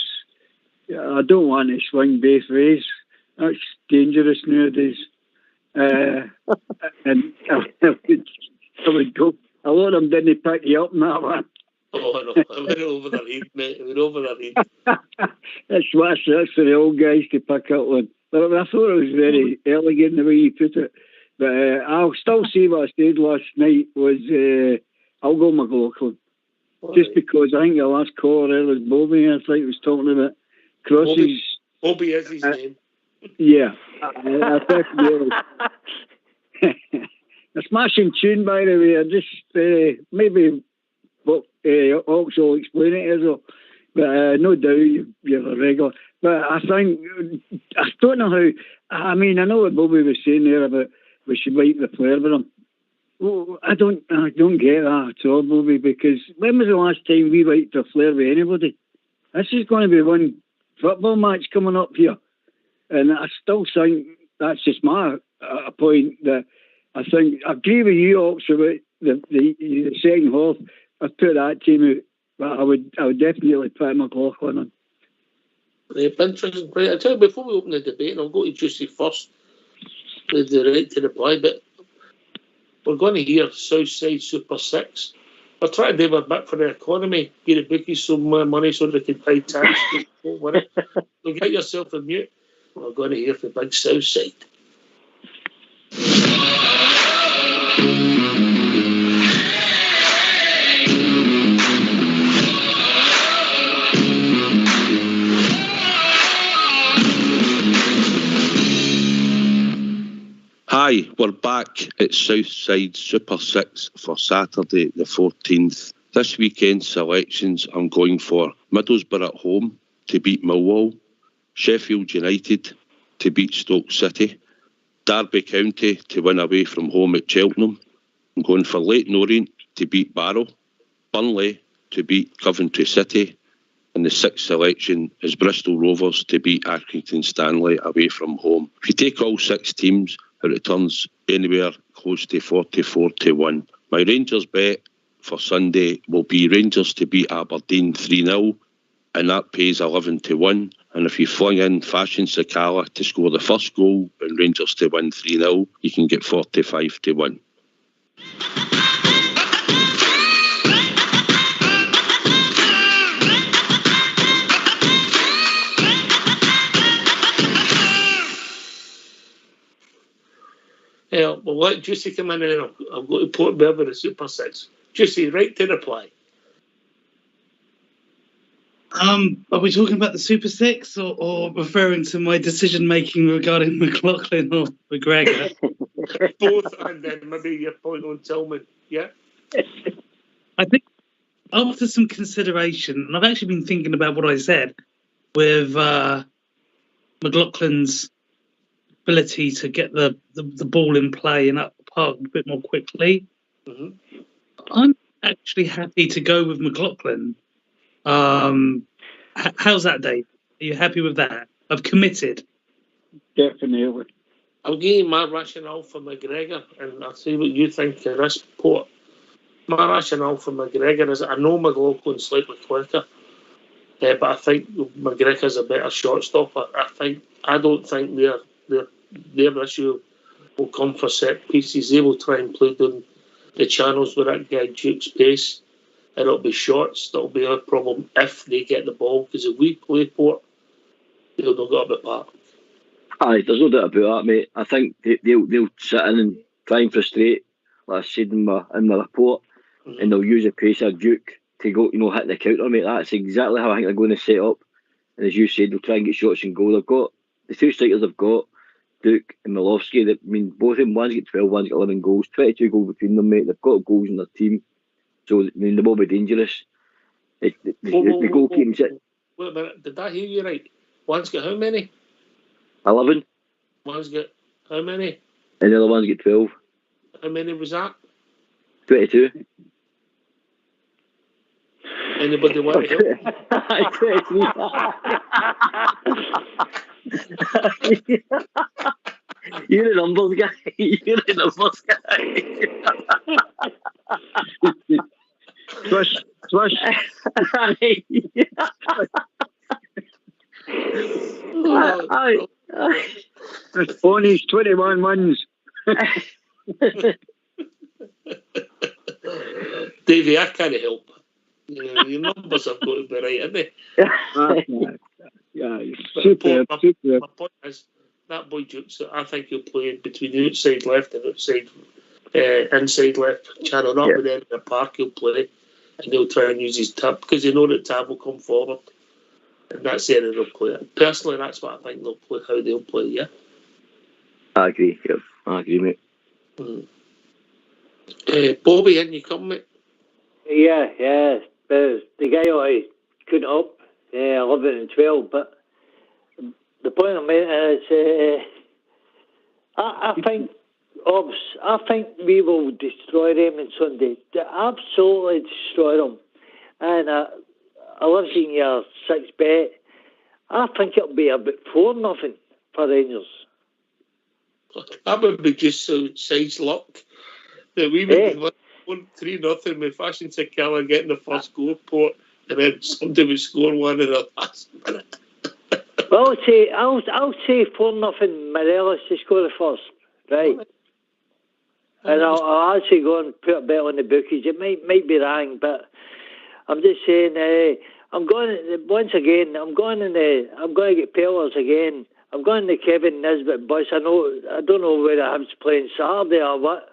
T: I don't want to swing both ways. That's dangerous nowadays. And I would go. A lot of them didn't pick you up in that one.
A: Oh, no, I went over their head, mate. I went over their head.
T: That's for the old guys to pick up on. But I thought it was very elegant the way you put it. But I'll still say what I said last night was I'll go McLaughlin. Just because I think the last caller there was Bobby, I think he was talking about. crosses.
A: Obi is his name.
T: Yeah, I definitely. A smashing tune, by the way. I just maybe what Ox will explain it as well. But no doubt you're a regular. But I think I don't know how. I mean, I know what Bobby was saying there about we should wipe the flair with him. Well, I don't get that at all, Bobby. Because when was the last time we wiped the flair with anybody? This is going to be one football match coming up here, and I still think that's just my point that. I think I agree with you, Ox, about the second half. I've put that team out, but I would definitely put McLaughlin on.
A: Interesting. Right, I tell you, before we open the debate, and I'll go to Juicy first with the right to reply, but we're going to hear Southside Super 6. We're trying to do a bit for the economy, give the bookies some more money so they can pay tax. Don't worry. So get yourself a mute. We're going to hear from Big Southside.
U: Hi, we're back at Southside Super 6 for Saturday the 14th. This weekend's selections I'm going for Middlesbrough at home to beat Millwall, Sheffield United to beat Stoke City, Derby County to win away from home at Cheltenham. I'm going for Leyton Orient to beat Barrow, Burnley to beat Coventry City, and the sixth selection is Bristol Rovers to beat Accrington Stanley away from home. If you take all six teams, it returns anywhere close to 44-1. My Rangers bet for Sunday will be Rangers to beat Aberdeen 3-0, and that pays 11-1. And if you fling in Fashion Sakala to score the first goal and Rangers to win 3-0, you can get 45-1.
A: Yeah, we'll let Juicy come in and then I'll go to Port Bear with the Super 6. Juicy, right to reply.
C: Are we talking about the Super 6 or referring to my decision making regarding McLaughlin or McGregor?
A: Both, and then maybe your point on Tillman. Yeah?
C: I think after some consideration, and I've actually been thinking about what I said with McLaughlin's ability to get the ball in play and up the park a bit more quickly.
A: Mm-hmm.
C: I'm actually happy to go with McLaughlin. How's that, Dave? Are you happy with that? I've committed.
T: Definitely.
A: I'll give you my rationale for McGregor, and I'll see what you think of this Port. My rationale for McGregor is I know McLaughlin's slightly quicker, but I think McGregor's a better shot stopper. I don't think their issue will come for set pieces. They will try and play down the channels with that guy Duke's pace, and it'll be shots that'll be a problem if they get the ball, because if we play Port, they'll not got a bit back.
B: Aye, there's no doubt about that, mate. I think they'll sit in and try and frustrate, like I said in my report, and they'll use the pace of Duke to go, hit the counter, mate. That's exactly how I think they're going to set up. And as you said, they'll try and get shots and goal. They've got the two strikers they've got, Duke and Milowski. Both of them, one's got 12, one's got 11 goals, 22 goals between them, mate. They've got goals in their team, so they will be dangerous. The goalkeeping.
A: Wait a minute, did I hear you right? One's got how many?
B: 11.
A: One's got how many?
B: And the other one's got 12.
A: How many was that?
B: 22.
A: Anybody want to help?
B: 23. You're a numbers guy. You're a numbers guy.
T: Swish. Ponies, 21 wins.
A: Davey, I can't help. Your numbers have got to be right, haven't they?
T: Yeah,
A: my point is, that boy Jukes, I think he'll play between the outside left and outside inside left channel, not with in the park he'll play, and they'll try and use his tab, because they know that tab will come forward. And that's the area they'll play. Personally, that's what I think they'll play, how they'll play, yeah.
B: I agree, yeah. I agree, mate.
A: Bobby, in you come, mate?
S: Yeah. The guy I couldn't up 11 and 12, but the point I'm making is I think we will destroy them on Sunday. Absolutely destroy them. And I love seeing your 6 bet. I think it'll be about 4-0 for Rangers.
A: That would be just so size luck that we would win 3-0 with Fashion Sakala getting the first goal port, and then somebody would score one in the last minute.
S: Well, I'll say 4-0 Morelos to score the first, right? And I'll actually go and put a bet on the bookies. It might be wrong, but I'm just saying. I'm going to get Pellers again. I'm going to Kevin Nisbet bus. I don't know whether I'm playing Saturday or what,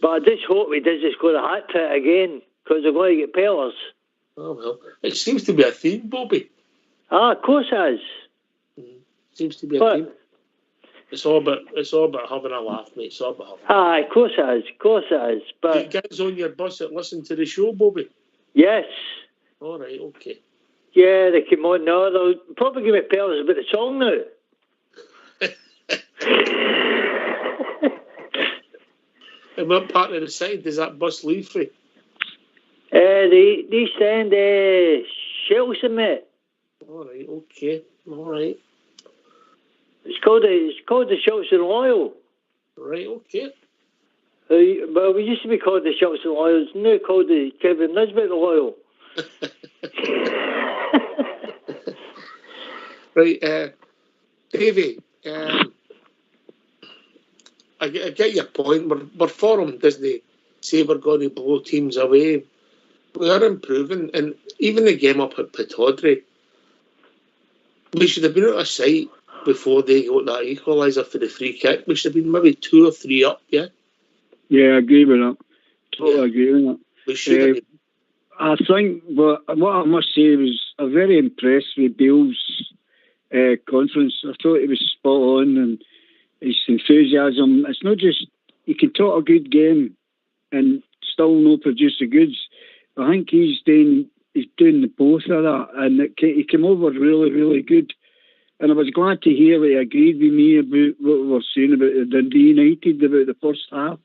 S: but I just hope he does just score a hat trick again because I'm going to get Pellers.
A: Oh well, it seems to be a theme, Bobby.
S: Of course it is.
A: Seems to be a theme. It's all about having a laugh, mate. It's all about having a laugh.
S: Of course it is. But
A: you guys on your bus that listen to the show, Bobby?
S: Yes.
A: All right, okay.
S: Yeah, they came on now. They'll probably give me Pellers about the song now.
A: And what part of the side does that bus leave for?
S: They send Shelton, mate.
A: All right, okay. All right.
S: It's called the Shelton Loyal.
A: Right, okay.
S: Well, we used to be called the Shelton Loyals. Now called the Kevin Nisbet Loyal.
A: Right, Davey, I get your point. We're for them, doesn't he? Say we're going to blow teams away. We are improving, and even the game up at Pittodrie, we should have been out of sight before they got that equaliser for the free kick. We should have been maybe 2 or 3 up, yeah?
T: Yeah, I agree with that. Totally agree with that.
A: We should have.
T: I think what I must say was I'm very impressed with Beale's conference. I thought he was spot on, and his enthusiasm. It's not just you can talk a good game and still not produce the goods. I think he's doing the both of that, and he came over really, really good. And I was glad to hear that he agreed with me about what we were saying about the Dundee United about the first half.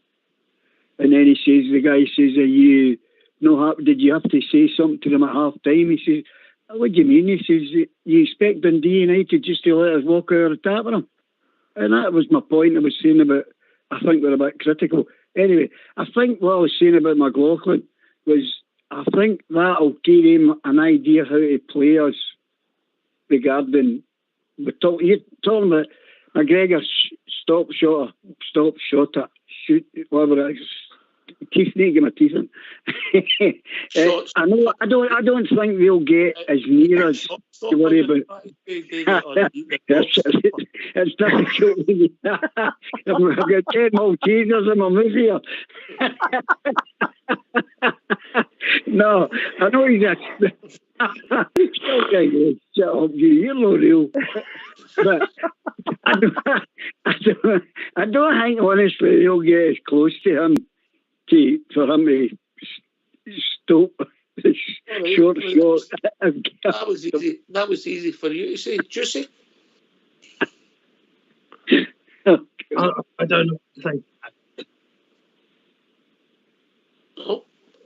T: And then the guy says, "Are you no happy? Did you have to say something to them at half time?" He says, "What do you mean?" He says, "You expect Dundee United just to let us walk out of the tap with them?" And that was my point I was saying about, I think we're a bit critical. Anyway, I think what I was saying about McLaughlin was, I think that'll give him an idea how to play us regarding, you're talking about McGregor stop shot, shoot, whatever it is. Teeth need to get my teeth in. I don't think we'll get as near as to worry about. It's difficult. I've got 10 Maltesers in my mouth here. No, I know he's okay, shut up, you're no real. But I don't think honestly they'll get as close to him for him to stop short.
A: That was easy. That was easy for you to say, Juicy.
C: I don't know what to say.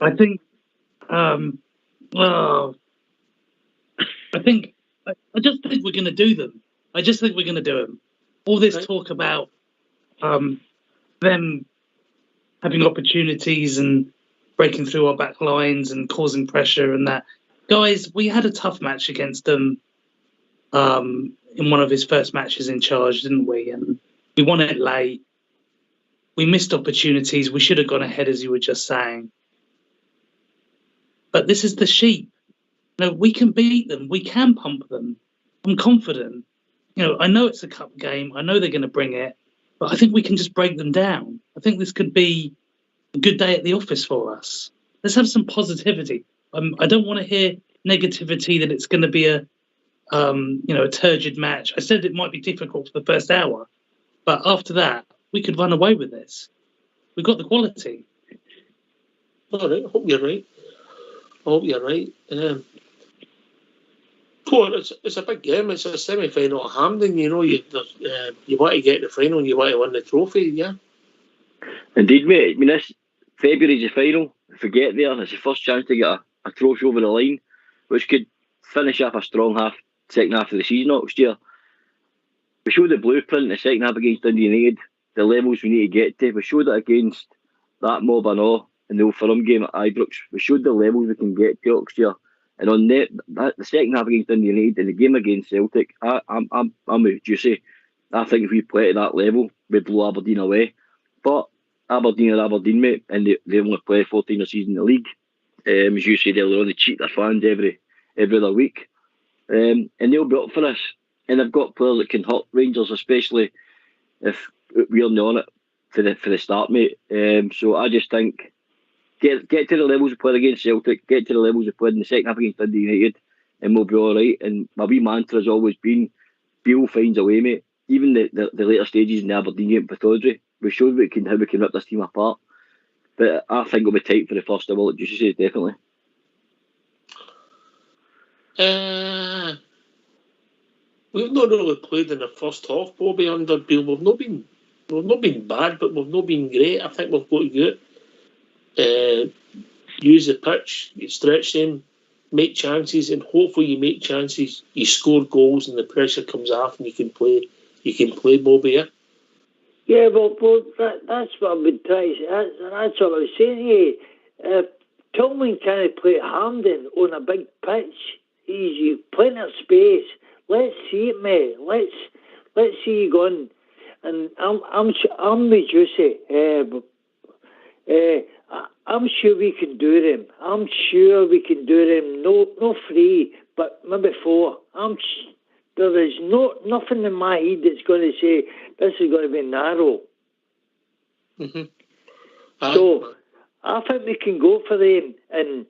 C: I think, I just think we're going to do them. I just think we're going to do them. All this talk about them having opportunities and breaking through our back lines and causing pressure and that. Guys, we had a tough match against them in one of his first matches in charge, didn't we? And we won it late. We missed opportunities. We should have gone ahead, as you were just saying. But this is the sheep. We can beat them. We can pump them. I'm confident. I know it's a cup game. I know they're going to bring it. But I think we can just break them down. I think this could be a good day at the office for us. Let's have some positivity. I don't want to hear negativity that it's going to be a turgid match. I said it might be difficult for the first hour, but after that, we could run away with this. We've got the quality.
A: All right, I hope you're right. It's a big game. It's a semi-final at Hampden. You know, you want to get the final and you want to win the trophy, yeah?
B: Indeed, mate. I mean, this February's the final. If we get there, it's the first chance to get a trophy over the line, which could finish up a strong second half of the season next year. We showed the blueprint in the second half against Dundee United, the levels we need to get to. We showed it against that mob and all in the Old Firm game at Ibrox. We showed the levels we can get to next year. And on the second half against Dundee United and the game against Celtic, I'm with Juicy. I think if we play at that level, we'd blow Aberdeen away. But Aberdeen are Aberdeen, mate, and they only play 14 a season in the league. As you said earlier on, they cheat their fans every other week. And they'll be up for this. And they've got players that can hurt Rangers, especially if we're not on it for the start, mate. So I just think get to the levels we played against Celtic, get to the levels we played in the second half against Dundee United, and we'll be all right. And my wee mantra has always been, Beale finds a way, mate. Even the later stages in the Aberdeen game with Audrey, we showed how we can rip this team apart. But I think it'll be tight for the first hour, like you said, definitely.
A: We've not really played in the first half, Bobby, under Beale. We've not been bad, but we've not been great. I think we've got to go use the pitch, you stretch them, make chances, and hopefully you make chances, you score goals, and the pressure comes off, and you can play, Bobby. Yeah.
S: Yeah, well, that's what I've been trying to say. That's what I was saying to you. Tillman can't play at Hampden on a big pitch. He's plenty of space. Let's see it, mate. Let's see you going. And I'm with Juicy. I'm sure we can do them. No free, but maybe four. There is nothing in my head that's going to say this is going to be narrow.
A: Mm-hmm.
S: So I think we can go for them and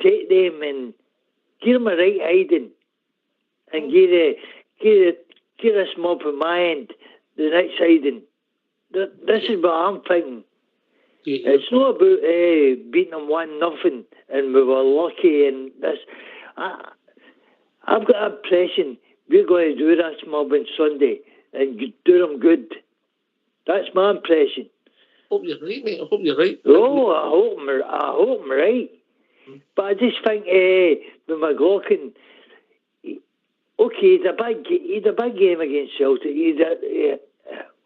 S: take them and give them a right hiding and get a mob from my end the next hiding. This is what I'm thinking.
A: Yeah.
S: It's not about beating them 1-0 and we were lucky and this. I've got an impression we're going to do this mob on Sunday and do them good. That's my impression.
A: I hope you're right, mate. I hope you're right.
S: Oh, I hope I'm right. But I just think with McLaughlin, okay, he had a big game against Celtic. He had a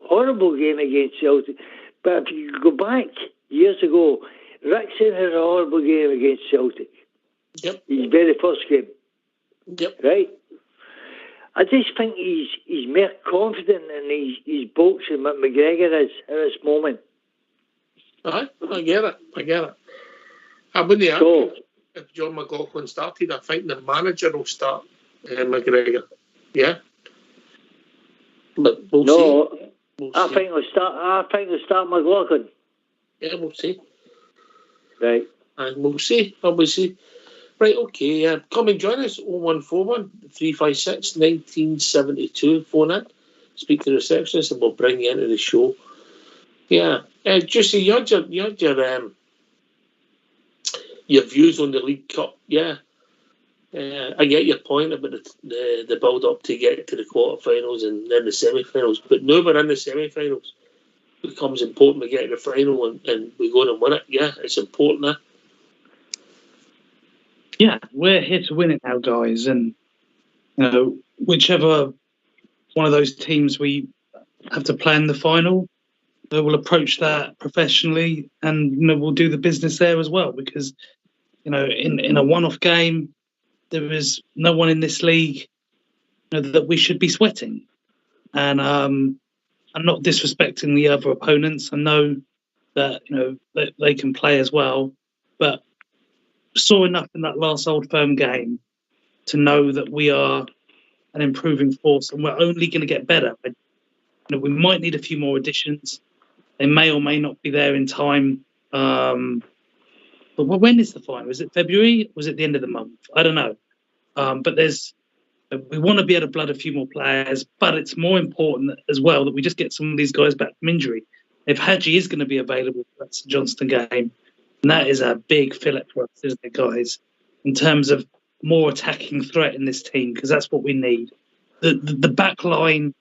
S: horrible game against Celtic. But if you go back years ago, Rickson had a horrible game against Celtic.
A: Yep.
S: His very first game.
A: Yep.
S: Right? I just think he's more confident in his boxing than McGregor is at this moment.
A: I get it. I wouldn't argue if John McLaughlin started. I think the manager will start McGregor. Yeah. But we'll see.
S: I think he'll start McLaughlin.
A: Yeah, we'll see.
S: Right.
A: And we'll see. Right, okay. Come and join us, 0141 356 1972. Phone in, speak to the receptionist, and we'll bring you into the show. Yeah. Juicy, you had your views on the League Cup. Yeah. I get your point about the build-up to get to the quarterfinals and then the semi-finals. But now we're in the semi-finals. It becomes important we get to the final and we go and win it. Yeah, it's important, eh?
C: Yeah, we're here to win it now, guys. And, whichever one of those teams we have to play in the final, we'll approach that professionally and, we'll do the business there as well. Because, in a one-off game, there is no one in this league that we should be sweating. And I'm not disrespecting the other opponents. I know that, that they can play as well. But saw enough in that last Old Firm game to know that we are an improving force and we're only going to get better. We might need a few more additions. They may or may not be there in time. But when is the final? Is it February? Or was it the end of the month? I don't know. But we want to be able to blood a few more players, but it's more important as well that we just get some of these guys back from injury. If Hadji is going to be available for that St Johnstone game, and that is a big fillip for us, isn't it, guys? In terms of more attacking threat in this team, because that's what we need. The back line,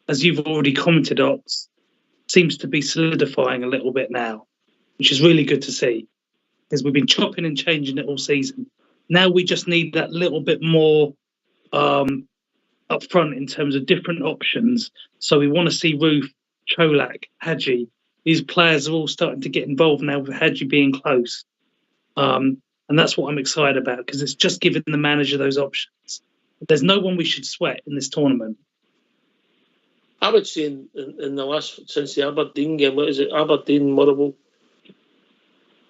C: as you've already commented, Ox, seems to be solidifying a little bit now, which is really good to see, because we've been chopping and changing it all season. Now we just need that little bit more up front in terms of different options. So we want to see Roof, Cholak, Hadji. These players are all starting to get involved now with Hadji being close. And that's what I'm excited about, because it's just giving the manager those options. There's no one we should sweat in this tournament.
A: I would say in the last, since the Aberdeen game, what is it, Aberdeen, Motherwell,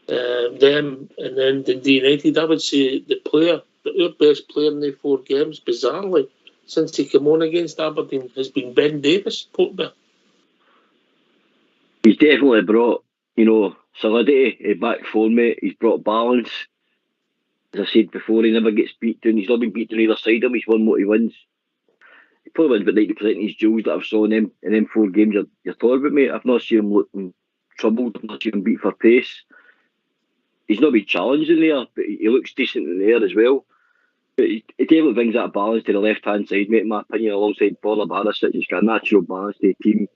A: them, and then Dundee United, I would say our best player in the 4 games, bizarrely, since he came on against Aberdeen, has been Ben Davis, Portman.
B: He's definitely brought, solidity back for me. He's brought balance. As I said before, he never gets beaten. He's not been beaten on either side of him. He's won what he wins. He probably wins about 90% of his duels that I've saw in them 4 games you're talking about, mate. I've not seen him looking troubled. I've not seen him beat for pace. He's not been challenged in there, but he looks decent in there as well. But he definitely brings that balance to the left-hand side, mate, in my opinion, alongside Borla Barisic. He's got a natural balance to the team.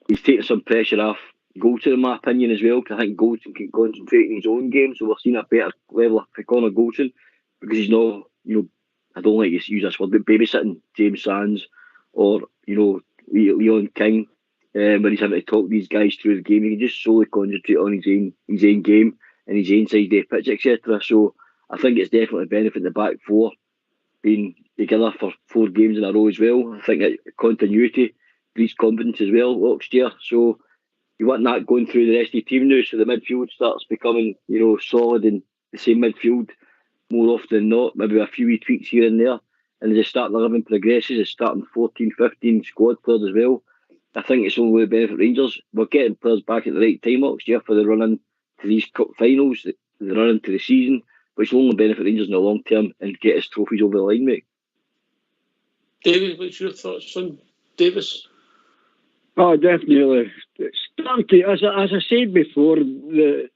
B: He's taking some pressure off Goulton, in my opinion, as well, because I think Goulton can concentrate in his own game, so we're seeing a better level for Conor Goulton, because he's not, I don't like to use this word, but babysitting James Sands or, Leon King, when he's having to talk these guys through the game. He can just solely concentrate on his own game and his own side of the pitch, etc. So I think it's definitely benefiting the back 4 being together for 4 games in a row as well. I think that continuity breeds confidence as well next year. So you want that going through the rest of the team now, so the midfield starts becoming, solid in the same midfield more often than not, maybe a few wee tweaks here and there. And as the starting 11 progresses, it's starting 14, 15 squad players as well. I think it's only going to benefit Rangers. We're getting players back at the right time next year for the run-in to these cup finals, the run-in to the season, which will only benefit Rangers in the long term and get us trophies over the line, mate.
A: David, what's your thoughts on Davis?
T: Oh, definitely. As I said before, we're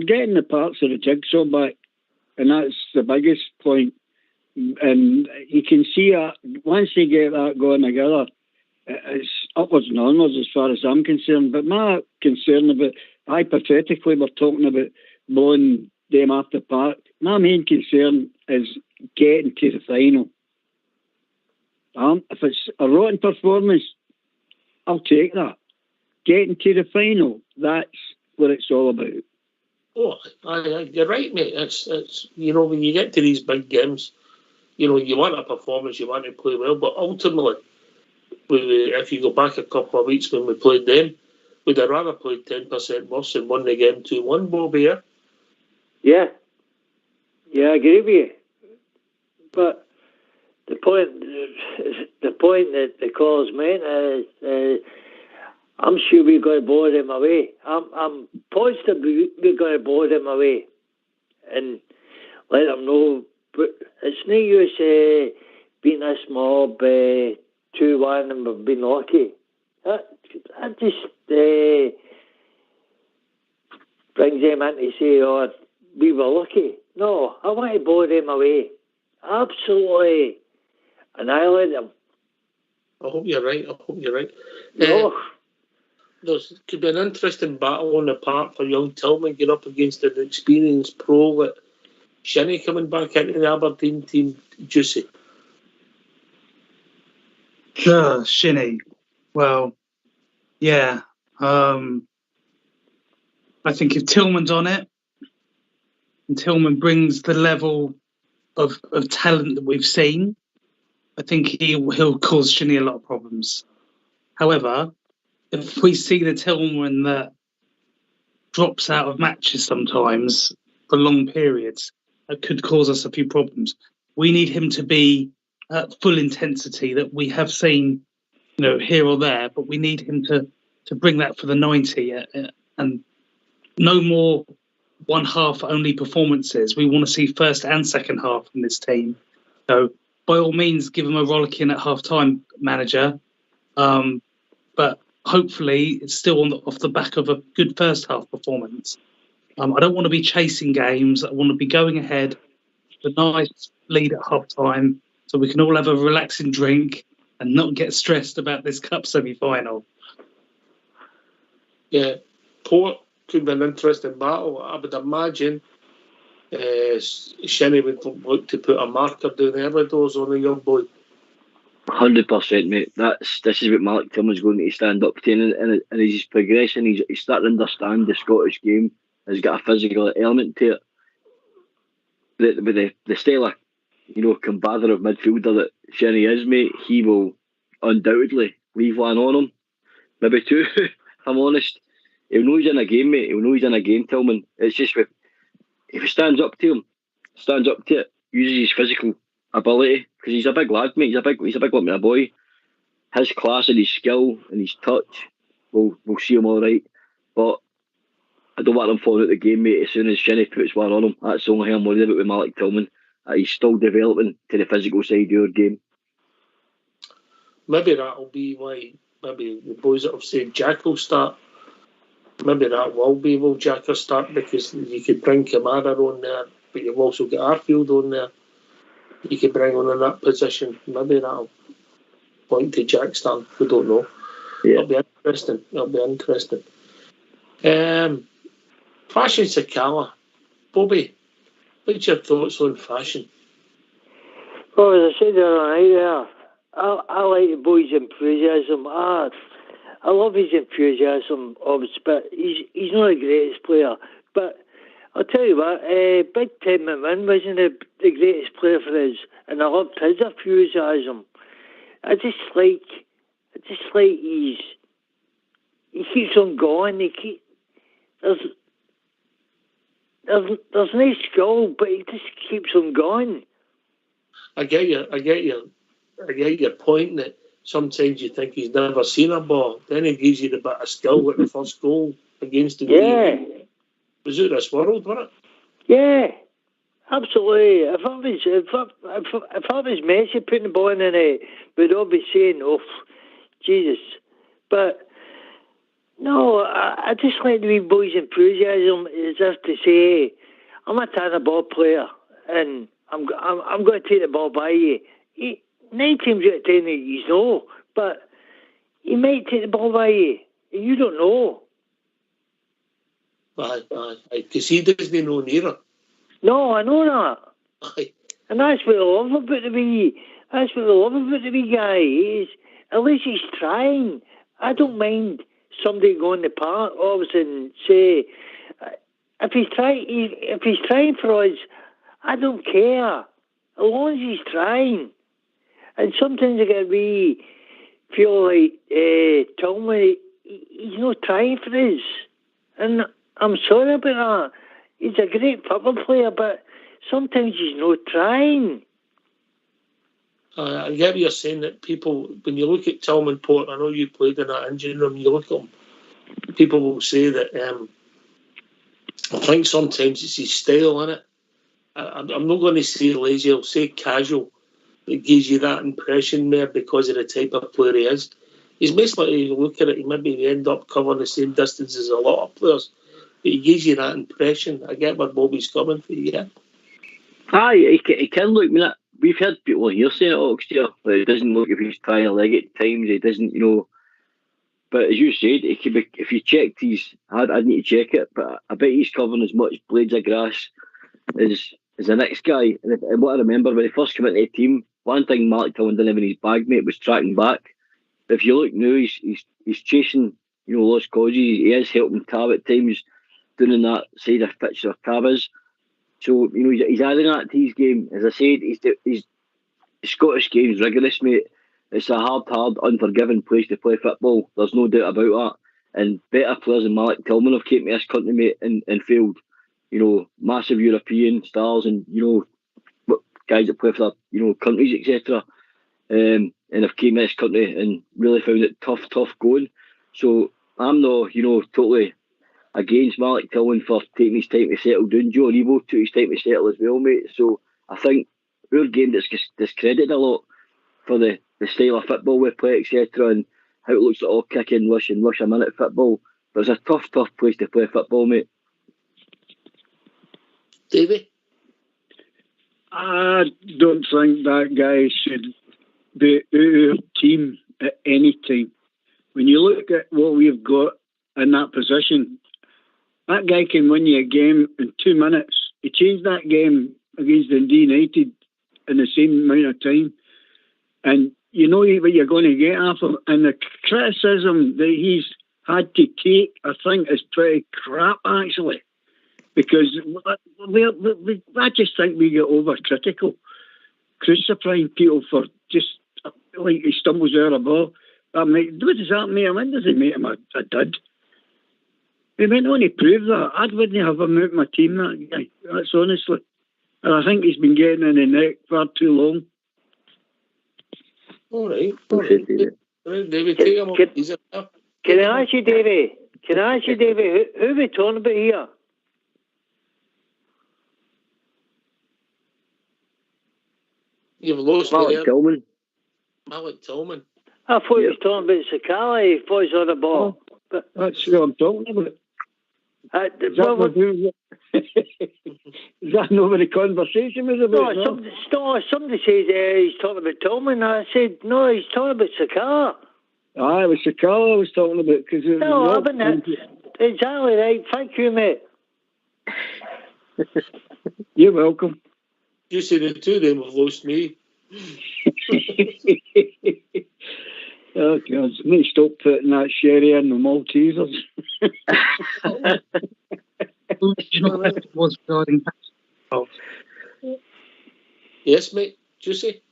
T: getting the parts of the jigsaw back, and that's the biggest point. And you can see that once they get that going together, it's upwards and onwards as far as I'm concerned. But my concern about, hypothetically, we're talking about blowing them off the park. My main concern is getting to the final. If it's a rotten performance, I'll take that. Getting to the final, that's what it's all about.
A: Oh, you're right, mate. It's when you get to these big games, you want a performance, you want to play well, but ultimately, if you go back a couple of weeks when we played them, we'd have rather played 10% worse and won the game 2-1, Bobby.
S: Yeah, I agree with you. But the point that the call's made is, I'm sure we're going to blow them away. I'm positive we're going to blow them away and let them know. But it's no use being a mob 2-1 and we've been lucky. That just brings them in to say, oh, we were lucky. No, I want to blow them away. Absolutely annihilate them.
A: I hope you're right.
S: No.
A: There could be an interesting battle on the park for young Tillman getting up against an experienced pro like Shinnie coming back into the Aberdeen team. Juicy.
C: Shinnie. Well, yeah. I think if Tillman's on it, and Tillman brings the level of talent that we've seen, I think he'll cause Shinnie a lot of problems. However, if we see the Tillman that drops out of matches sometimes for long periods, that could cause us a few problems. We need him to be at full intensity that we have seen, here or there, but we need him to bring that for the 90 and no more one half only performances. We want to see first and second half in this team. by all means, give him a rollicking at half-time, manager. But hopefully it's still off the back of a good first-half performance. I don't want to be chasing games. I want to be going ahead with a nice lead at half-time so we can all have a relaxing drink and not get stressed about this cup semi-final.
A: Yeah, Port could be an interesting battle. I would imagine Shinnie would look to put a marker down the early doors on the young boy.
B: 100%, mate. This is what Malik Tillman's going to stand up to, and as he's progressing, he's starting to understand the Scottish game. Has got a physical element to it. With the style of, combative midfielder that Shinnie is, mate, he will undoubtedly leave one on him. Maybe two, if I'm honest. He'll know he's in a game, mate. He'll know he's in a game, Tillman. It's just if he stands up to it, uses his physical ability, because he's a big lad, mate. He's a big like my boy. His class and his skill and his touch will see him all right. But I don't want him falling out the game, mate. As soon as Shinnie puts one on him, that's the only thing I'm worried about with Malik Tillman. He's still developing to the physical side of your game.
A: Maybe that'll be why maybe the boys that have said Jack will start. Maybe that will be will Jack will start, because you could bring Kamara on there, but you've also got Arfield on there. You could bring on in that position. Maybe that'll point to Jack starting. We don't know.
B: Yeah.
A: It'll be interesting. Fashion Sakala. Bobby, what's your thoughts on fashion?
S: Well, as I said the other night there, I like the boy's enthusiasm. I love his enthusiasm, obviously, but he's not the greatest player. But I'll tell you what, Big Ted McMahon wasn't the greatest player for us, and I loved his enthusiasm. I just like he keeps on going. There's no skill, but he just keeps on going.
A: I get your point that sometimes you think he's never seen a ball. Then he gives you the bit of skill with the first goal against the
S: Yeah.
A: Was it this world, wasn't it?
S: Yeah, absolutely. If I was Messi putting the ball in the net, we'd all be saying, "Oh, Jesus!" But no, I just like the wee boy's enthusiasm, as if to say, "I'm a Tanner ball player, and I'm going to take the ball by you." 9 times out of 10 he's no, but he might take the ball by you, and you don't know.
A: Because he doesn't know neither.
S: No, I know that.
A: Aye.
S: And that's what I love about the wee guy. At least he's trying. I don't mind somebody going to part obviously and say, if he's trying for us, I don't care. As long as he's trying. And sometimes I get feel like Tillman, he's not trying for us. And I'm sorry about that. He's a great football player, but sometimes he's not trying.
A: I get what you're saying, that people, when you look at Tillman Port, I know you played in that engine room, you look at him, people will say that I think sometimes it's his style, innit? I'm not going to say lazy, I'll say casual. It gives you that impression there because of the type of player he is. He's basically, you look at it, he maybe end up covering the same distance as a lot of players, but he gives you that impression. I get where Bobby's coming from, yeah.
B: Aye, he can look. I mean, we've heard people here saying it, Oxtear, but it doesn't look if he's trying to leg it at times. He doesn't, But as you said, it could be, if you checked I need to check it, but I bet he's covering as much blades of grass as the next guy. And what I remember when he first came into the team, one thing Malik Tillman didn't have in his bag, mate, was tracking back. But if you look now, he's chasing, lost causes. He is helping Tab at times, doing in that side of pitch where Tab is. So, he's adding that to his game. As I said, he's Scottish game's rigorous, mate. It's a hard, unforgiving place to play football. There's no doubt about that. And better players than Malik Tillman have came to this country, mate, and failed. Massive European stars and, guys that play for their, countries, etc. And have came to this country and really found it tough going. So I'm not, totally against Malik Tillman for taking his time to settle down. Joe Rebo took his time to settle as well, mate. So I think our game that's discredited a lot for the style of football we play, etc., and how it looks like all kick and rush a minute football. But it's a tough place to play football, mate.
A: Davey?
T: I don't think that guy should be out of our team at any time. When you look at what we've got in that position, that guy can win you a game in 2 minutes. He changed that game against Dundee United in the same amount of time. And you know what you're going to get off him. And the criticism that he's had to take, I think, is pretty crap, actually. Because I just think we get overcritical, crucifying people for just, like, he stumbles out of a ball. What does that make him? When does it make him a dud? He went on to prove that. I wouldn't have him out of my team, that guy. That's honestly. And I think he's been getting in the neck far too long.
A: All right. David, take him up.
S: Can I ask you, Davey? Who are we talking about here?
A: You've lost
B: Malik Tillman.
A: Malik Tillman.
S: I thought he was talking about Sakala. He thought he was on the ball.
T: But that's what I'm talking about. Is that not what the conversation was about?
S: Somebody says he's talking about Tillman. I said, no, he's talking about Sakala.
T: It was Sakala I was talking about.
S: Exactly right. Thank you, mate.
T: You're welcome.
A: You say the two of them have lost me.
T: Oh, God. I need to stop putting that sherry in the Maltesers.
C: Original question was regarding
A: Yes, mate. Juicy.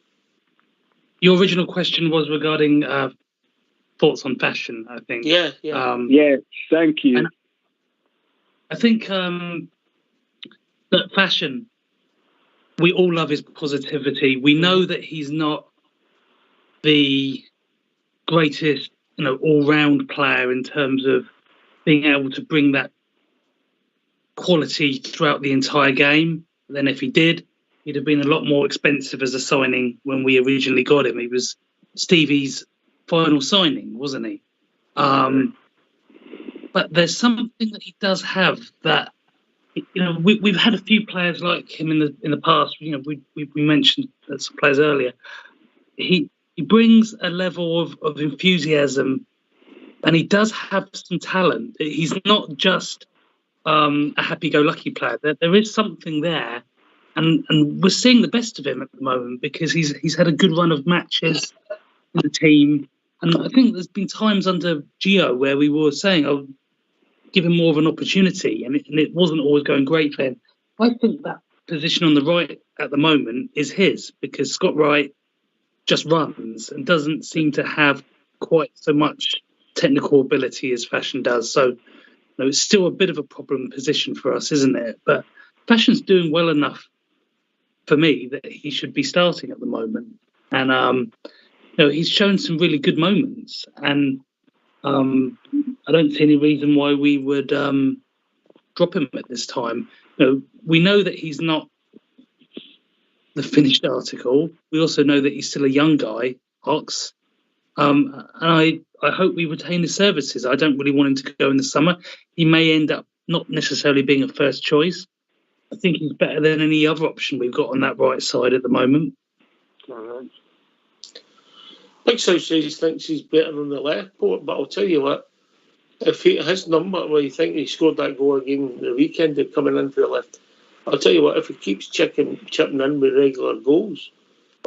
C: Your original question was regarding thoughts on fashion, I think.
A: Yeah.
T: Yeah, thank you.
C: I think that fashion, we all love his positivity. We know that he's not the greatest, all-round player in terms of being able to bring that quality throughout the entire game. Then if he did, he'd have been a lot more expensive as a signing when we originally got him. He was Stevie's final signing, wasn't he? But there's something that he does have that, we've had a few players like him in the past. We mentioned some players earlier. He brings a level of enthusiasm, and he does have some talent. He's not just a happy-go-lucky player. There is something there, and we're seeing the best of him at the moment because he's had a good run of matches in the team. And I think there's been times under Gio where we were saying, "Oh, give him more of an opportunity," and it wasn't always going great for him. I think that position on the right at the moment is his because Scott Wright just runs and doesn't seem to have quite so much technical ability as Fashion does. So it's still a bit of a problem position for us, isn't it? But Fashion's doing well enough for me that he should be starting at the moment. And he's shown some really good moments, and I don't see any reason why we would drop him at this time. We know that he's not the finished article. We also know that he's still a young guy, Ox. And I hope we retain his services. I don't really want him to go in the summer. He may end up not necessarily being a first choice. I think he's better than any other option we've got on that right side at the moment.
A: Big South says he thinks he's better on the left port, but I'll tell you what, if his number, where you think he scored that goal again the weekend of coming in for the left, I'll tell you what, if he keeps chipping in with regular goals,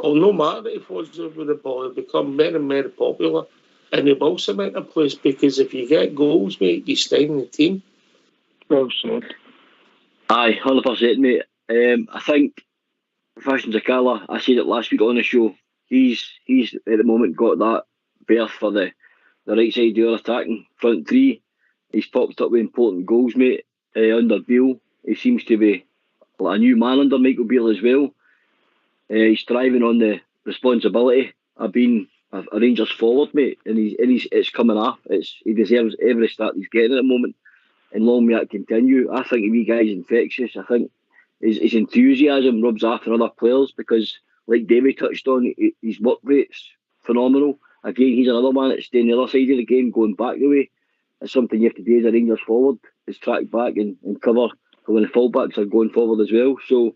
A: no matter that he falls over the ball, he'll become more and more popular, and he'll also make a place because if you get goals, mate, you stay in the team.
T: Well said.
B: Aye, 100%, mate. I think Fashion Sakala, I said it last week on the show, he's at the moment got that berth for the right side of our attacking front three. He's popped up with important goals, mate, under Beale. He seems to be like a new man under Michael Beale as well. He's thriving on the responsibility of being a Rangers forward, mate, and it's coming off. He deserves every start he's getting at the moment, and long may that continue. I think the wee guy's infectious. I think his enthusiasm rubs off on other players because, like Davey touched on, his work rate's phenomenal. Again, he's another one that's staying the other side of the game, going back the way. It's something you have to do as a Rangers forward, is track back and cover for when the fullbacks are going forward as well. So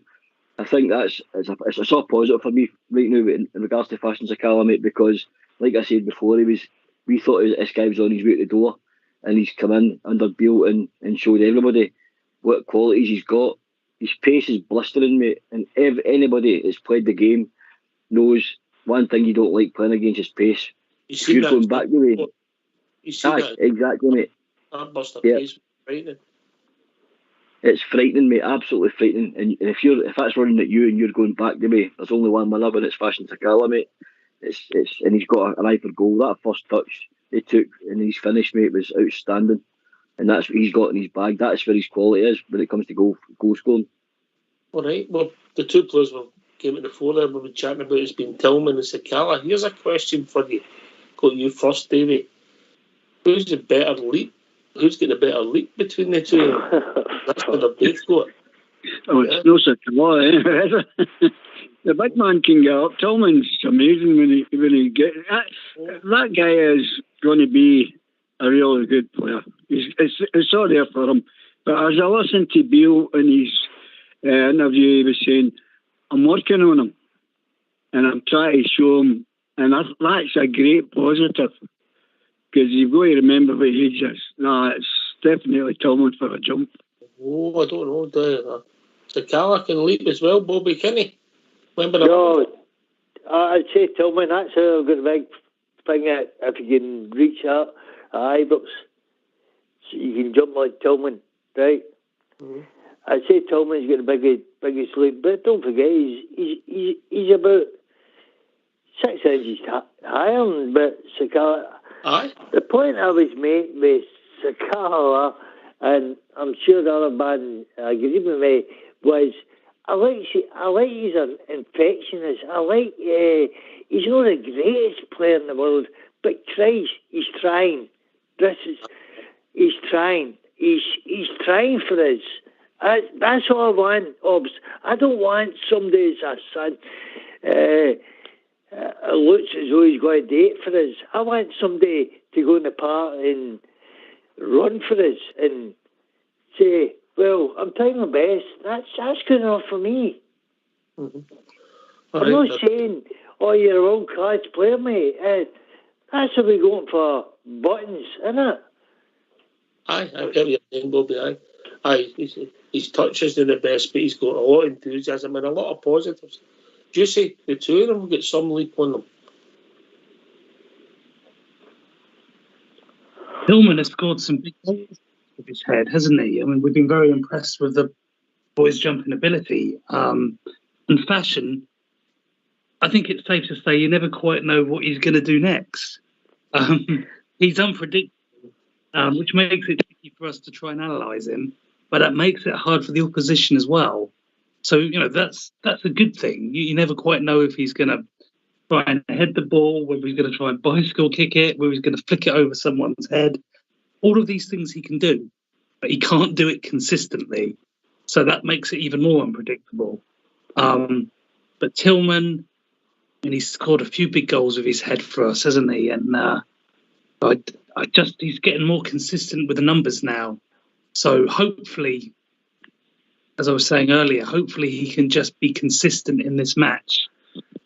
B: I think it's a sort of positive for me right now in regards to Fashion Sakala, mate, because like I said before, we thought this guy was on his way to the door, and he's come in under Beale and showed everybody what qualities he's got. His pace is blistering, mate, and anybody that's played the game knows one thing you don't like playing against is pace. If you're going back the way. Exactly, mate.
A: That burst of pace was frightening.
B: It's frightening, mate, absolutely frightening. And if that's running at you and you're going back the way, there's only one winner, and it's Fashion Sakala, mate. And he's got an eye for goal. That first touch he took and his finish, mate, was outstanding. And that's what he's got in his bag. That's where his quality is when it comes to goal scoring.
A: All right. Well, the two players we came at the fore there we've been chatting about has been Tillman and Sakala. Here's a question for you. Go to you first, Davey. Who's the better leap? Who's got the better leap between the two? That's what they've both got.
T: Oh, it's no Sakala, eh? The big man can get up. Tillman's amazing when he gets that guy is going to be a really good player. It's all there for him. But as I listened to Beale in his interview, he was saying, I'm working on him and I'm trying to show him, and that's a great positive because you've got to remember what age is. No, it's definitely Tillman for a jump.
A: Oh, I don't know, do you? Sakala can leap as well, Bobby, can he?
S: No, I'd say Tillman. That's a good big thing. If you can reach that Ibrox, so you can jump like Tillman, right? Mm-hmm. I'd say Tillman's got the biggest leap, but don't forget he's about 6 inches higher than Sakala.
A: Aye.
S: The point I was making with Sakala, and I'm sure the other man agreed with me, was I like he's an infectionist. I like he's not the greatest player in the world, but Christ, he's trying. He's trying. He's trying for us. That's all I want, Obs. I don't want somebody as a son looks as though he's going to date for us. I want somebody to go in the park and run for us and say, well, I'm trying my best. That's good enough for me.
A: Mm-hmm.
S: I'm not saying, oh, you're a world-class player, mate. That's what we're going for buttons, isn't it?
A: Aye, I get what you're saying, Bobby. Aye, his touch isn't the best, but he's got a lot of enthusiasm and a lot of positives. Do you say the two of them will get some leap on them?
C: Tillman has scored some big goals with his head, hasn't he? I mean, we've been very impressed with the boy's jumping ability. And Fashion, I think it's safe to say you never quite know what he's going to do next. He's unpredictable, which makes it tricky for us to try and analyse him, but that makes it hard for the opposition as well. So, that's a good thing. You never quite know if he's going to try and head the ball, whether he's going to try and bicycle kick it, whether he's going to flick it over someone's head. All of these things he can do, but he can't do it consistently. So that makes it even more unpredictable. But Tillman, and he's scored a few big goals with his head for us, hasn't he? And he's getting more consistent with the numbers now. So hopefully, as I was saying earlier, hopefully he can just be consistent in this match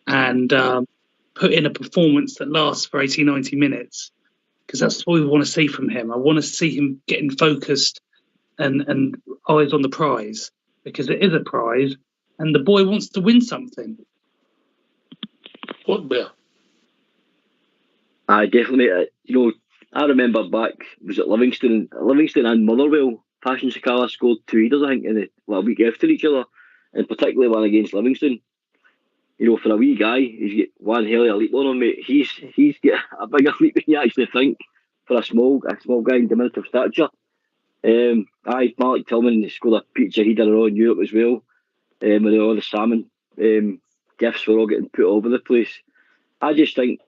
C: and put in a performance that lasts for 80, 90 minutes. Because that's what we want to see from him. I want to see him getting focused and eyes on the prize, because it is a prize and the boy wants to win something.
A: What bear?
B: Aye, definitely. I remember back, was it Livingston and Motherwell, Fashion Sakala scored 2 headers, I think, a week after each other, and particularly one against Livingston. For a wee guy, he's got one hell of a leap on him, mate. He's got a bigger leap than you actually think for a small guy in diminutive stature. Malik Tillman scored a picture header around Europe as well, with all the salmon gifts were all getting put all over the place. I just think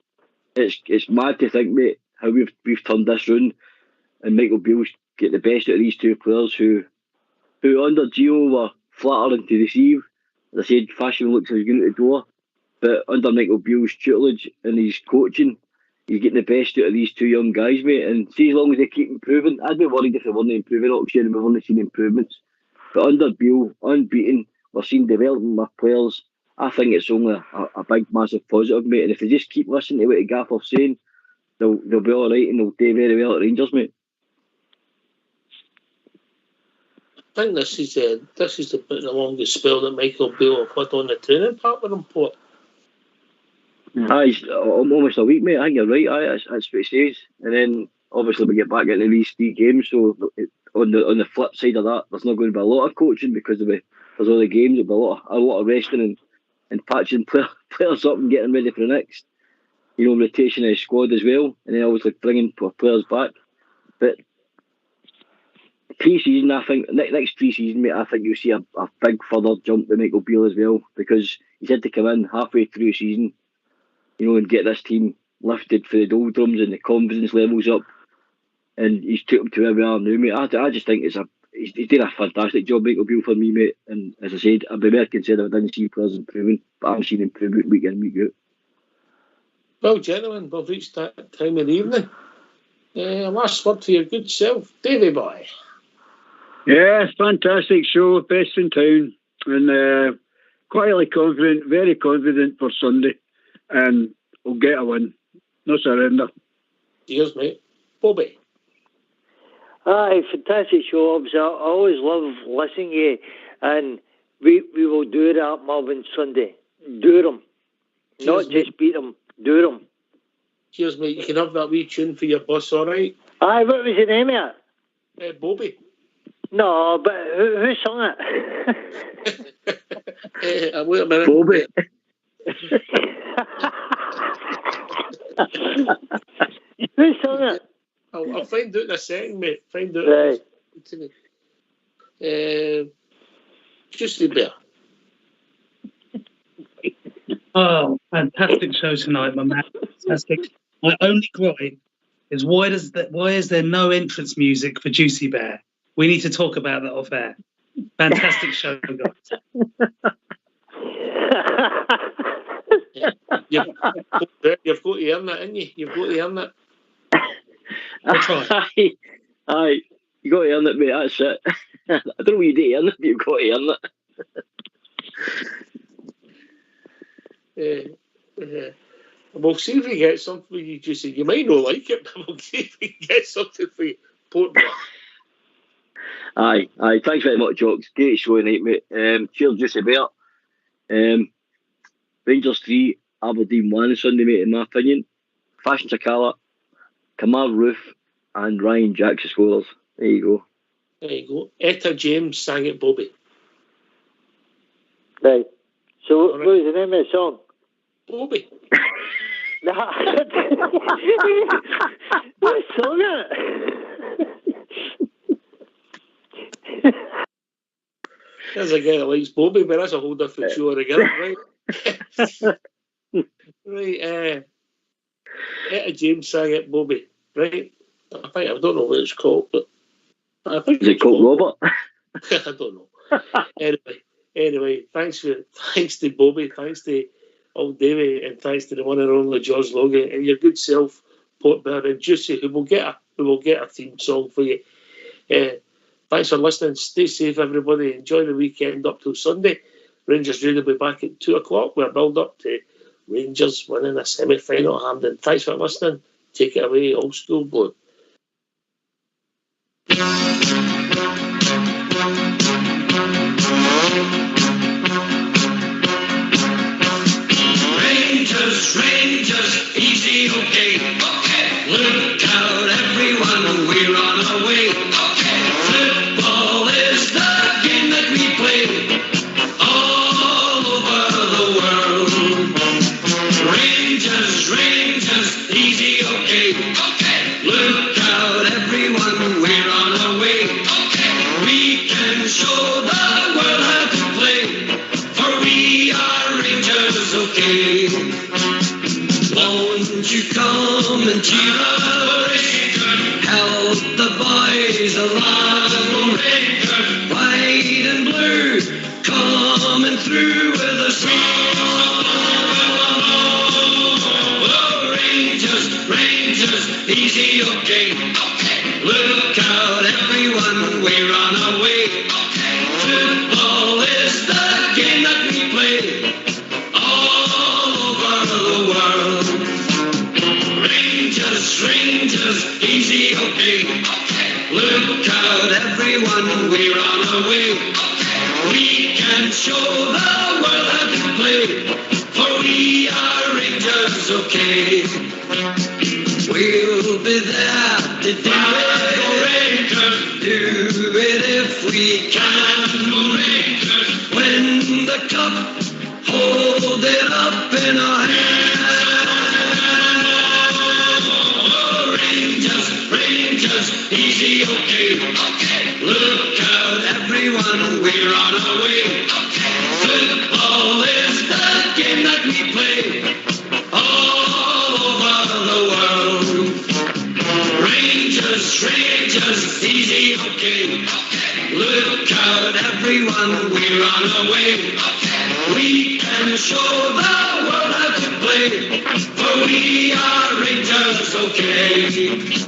B: it's mad to think, mate, how we've turned this round, and Michael Beale's get the best out of these two players who under Gio were flattering to receive. As I said, fashion looks like he's going to the door. But under Michael Beale's tutelage and his coaching, he's getting the best out of these two young guys, mate. And see, as long as they keep improving, I'd be worried if they weren't improving next year and we've only seen improvements. But under Beale, unbeaten, we're seeing development of players. I think it's only a big, massive positive, mate. And if they just keep listening to what the gaffer's saying, they'll be all right and they'll do very well at Rangers, mate.
A: I think this is the longest spell that Michael Beale have had on the training part with him, Port.
B: Aye, almost a week, mate. I think you're right. Aye, that's what he says. And then obviously we get back into these 3 games. So on the flip side of that, there's not going to be a lot of coaching because there's all the games. There'll be a lot of resting and patching players up and getting ready for the next, rotation of the squad as well. And then obviously bringing players back. But pre-season, I think next pre-season, mate, I think you'll see a big further jump with Michael Beale as well, because he's had to come in halfway through the season, and get this team lifted for the doldrums and the confidence levels up. And he's took them to where we are now, mate. I just think he's done a fantastic job, Michael Beale, for me, mate. And as I said, I'd be very concerned if I didn't see players improving, but I'm seeing improvement week in, week out.
A: Well, gentlemen, we've reached that time of the evening. Last word for your good self, Davy boy.
T: Yeah, fantastic show, best in town, and quietly confident, very confident for Sunday, and we'll get a win. No surrender.
A: Cheers, mate. Bobby.
S: Aye, fantastic show. Obviously, I always love listening to you, and we will do that, Melbourne Sunday. Do them. Not just beat them, do them.
A: Cheers, mate. You can have that wee tune for your bus, all right?
S: Aye, what was the name of
A: it? Bobby.
S: No, but who sung
A: it? Wait a minute.
B: Bobby.
S: Who sung it?
A: I'll find out in a second, mate. Find out.
S: Right.
A: Juicy Bear.
C: Oh, fantastic show tonight, my man. Fantastic. My only gripe is why is there no entrance music for Juicy Bear? We need to talk about that off air. Fantastic show, guys.
A: You've got to earn that, haven't you? You've got to earn it.
B: Aye, you got to earn it, mate. That's it. I don't know what you do to earn it, but you've got to earn it.
A: We'll see if we get something for you, Juicy. You might not like it, but we'll see if we can get something for you. Portman.
B: Aye. Thanks very much, Jocks. Great show tonight, mate. Cheers, Juicy Bear. Rangers 3, Aberdeen 1 on Sunday, mate, in my opinion. Fashion Sakala, Kamar Roof, and Ryan Jack's the scorers. There you go.
A: There you go. Etta James sang it, Bobby.
S: Right. So what was the name of the song?
A: Bobby.
S: What song is it?
A: There's a guy that likes Bobby, but that's a whole different show again, right? Right, Etta James sang it, Bobby, right? I don't know what it's called, but I think
B: is it called Robert?
A: I don't know. Anyway, thanks to Bobby, thanks to old Davey, and thanks to the one and only George Logan, and your good self, Port Bear and Juicy, who will get a theme song for you. Thanks for listening. Stay safe, everybody. Enjoy the weekend up till Sunday. Rangers Radio will be back at 2:00. We're build up to Rangers winning a semi-final at Hampden. Thanks for listening. Take it away, old school boy.
R: Rangers, easy, okay. Look out, everyone, we're on our way. Football is the game that we play all over the world. Rangers, easy, okay. Look out, everyone, we're on our way. We can show the world how to play, for we are Rangers, okay. Won't you come and cheer us? Help the boys along. White and blue, we're on our way. We can show the world how to play, for we are Rangers, okay. We'll be there to do it, Rangers, do it if we can. Rangers, win the cup, hold it up in our hand. Oh, Rangers, Rangers, easy, okay. Look out, everyone, we're on our way. Football is the game that we play all over the world. Rangers, Rangers, easy, okay. Look out, everyone, we're on our way. We can show the world how to play, for we are Rangers, okay.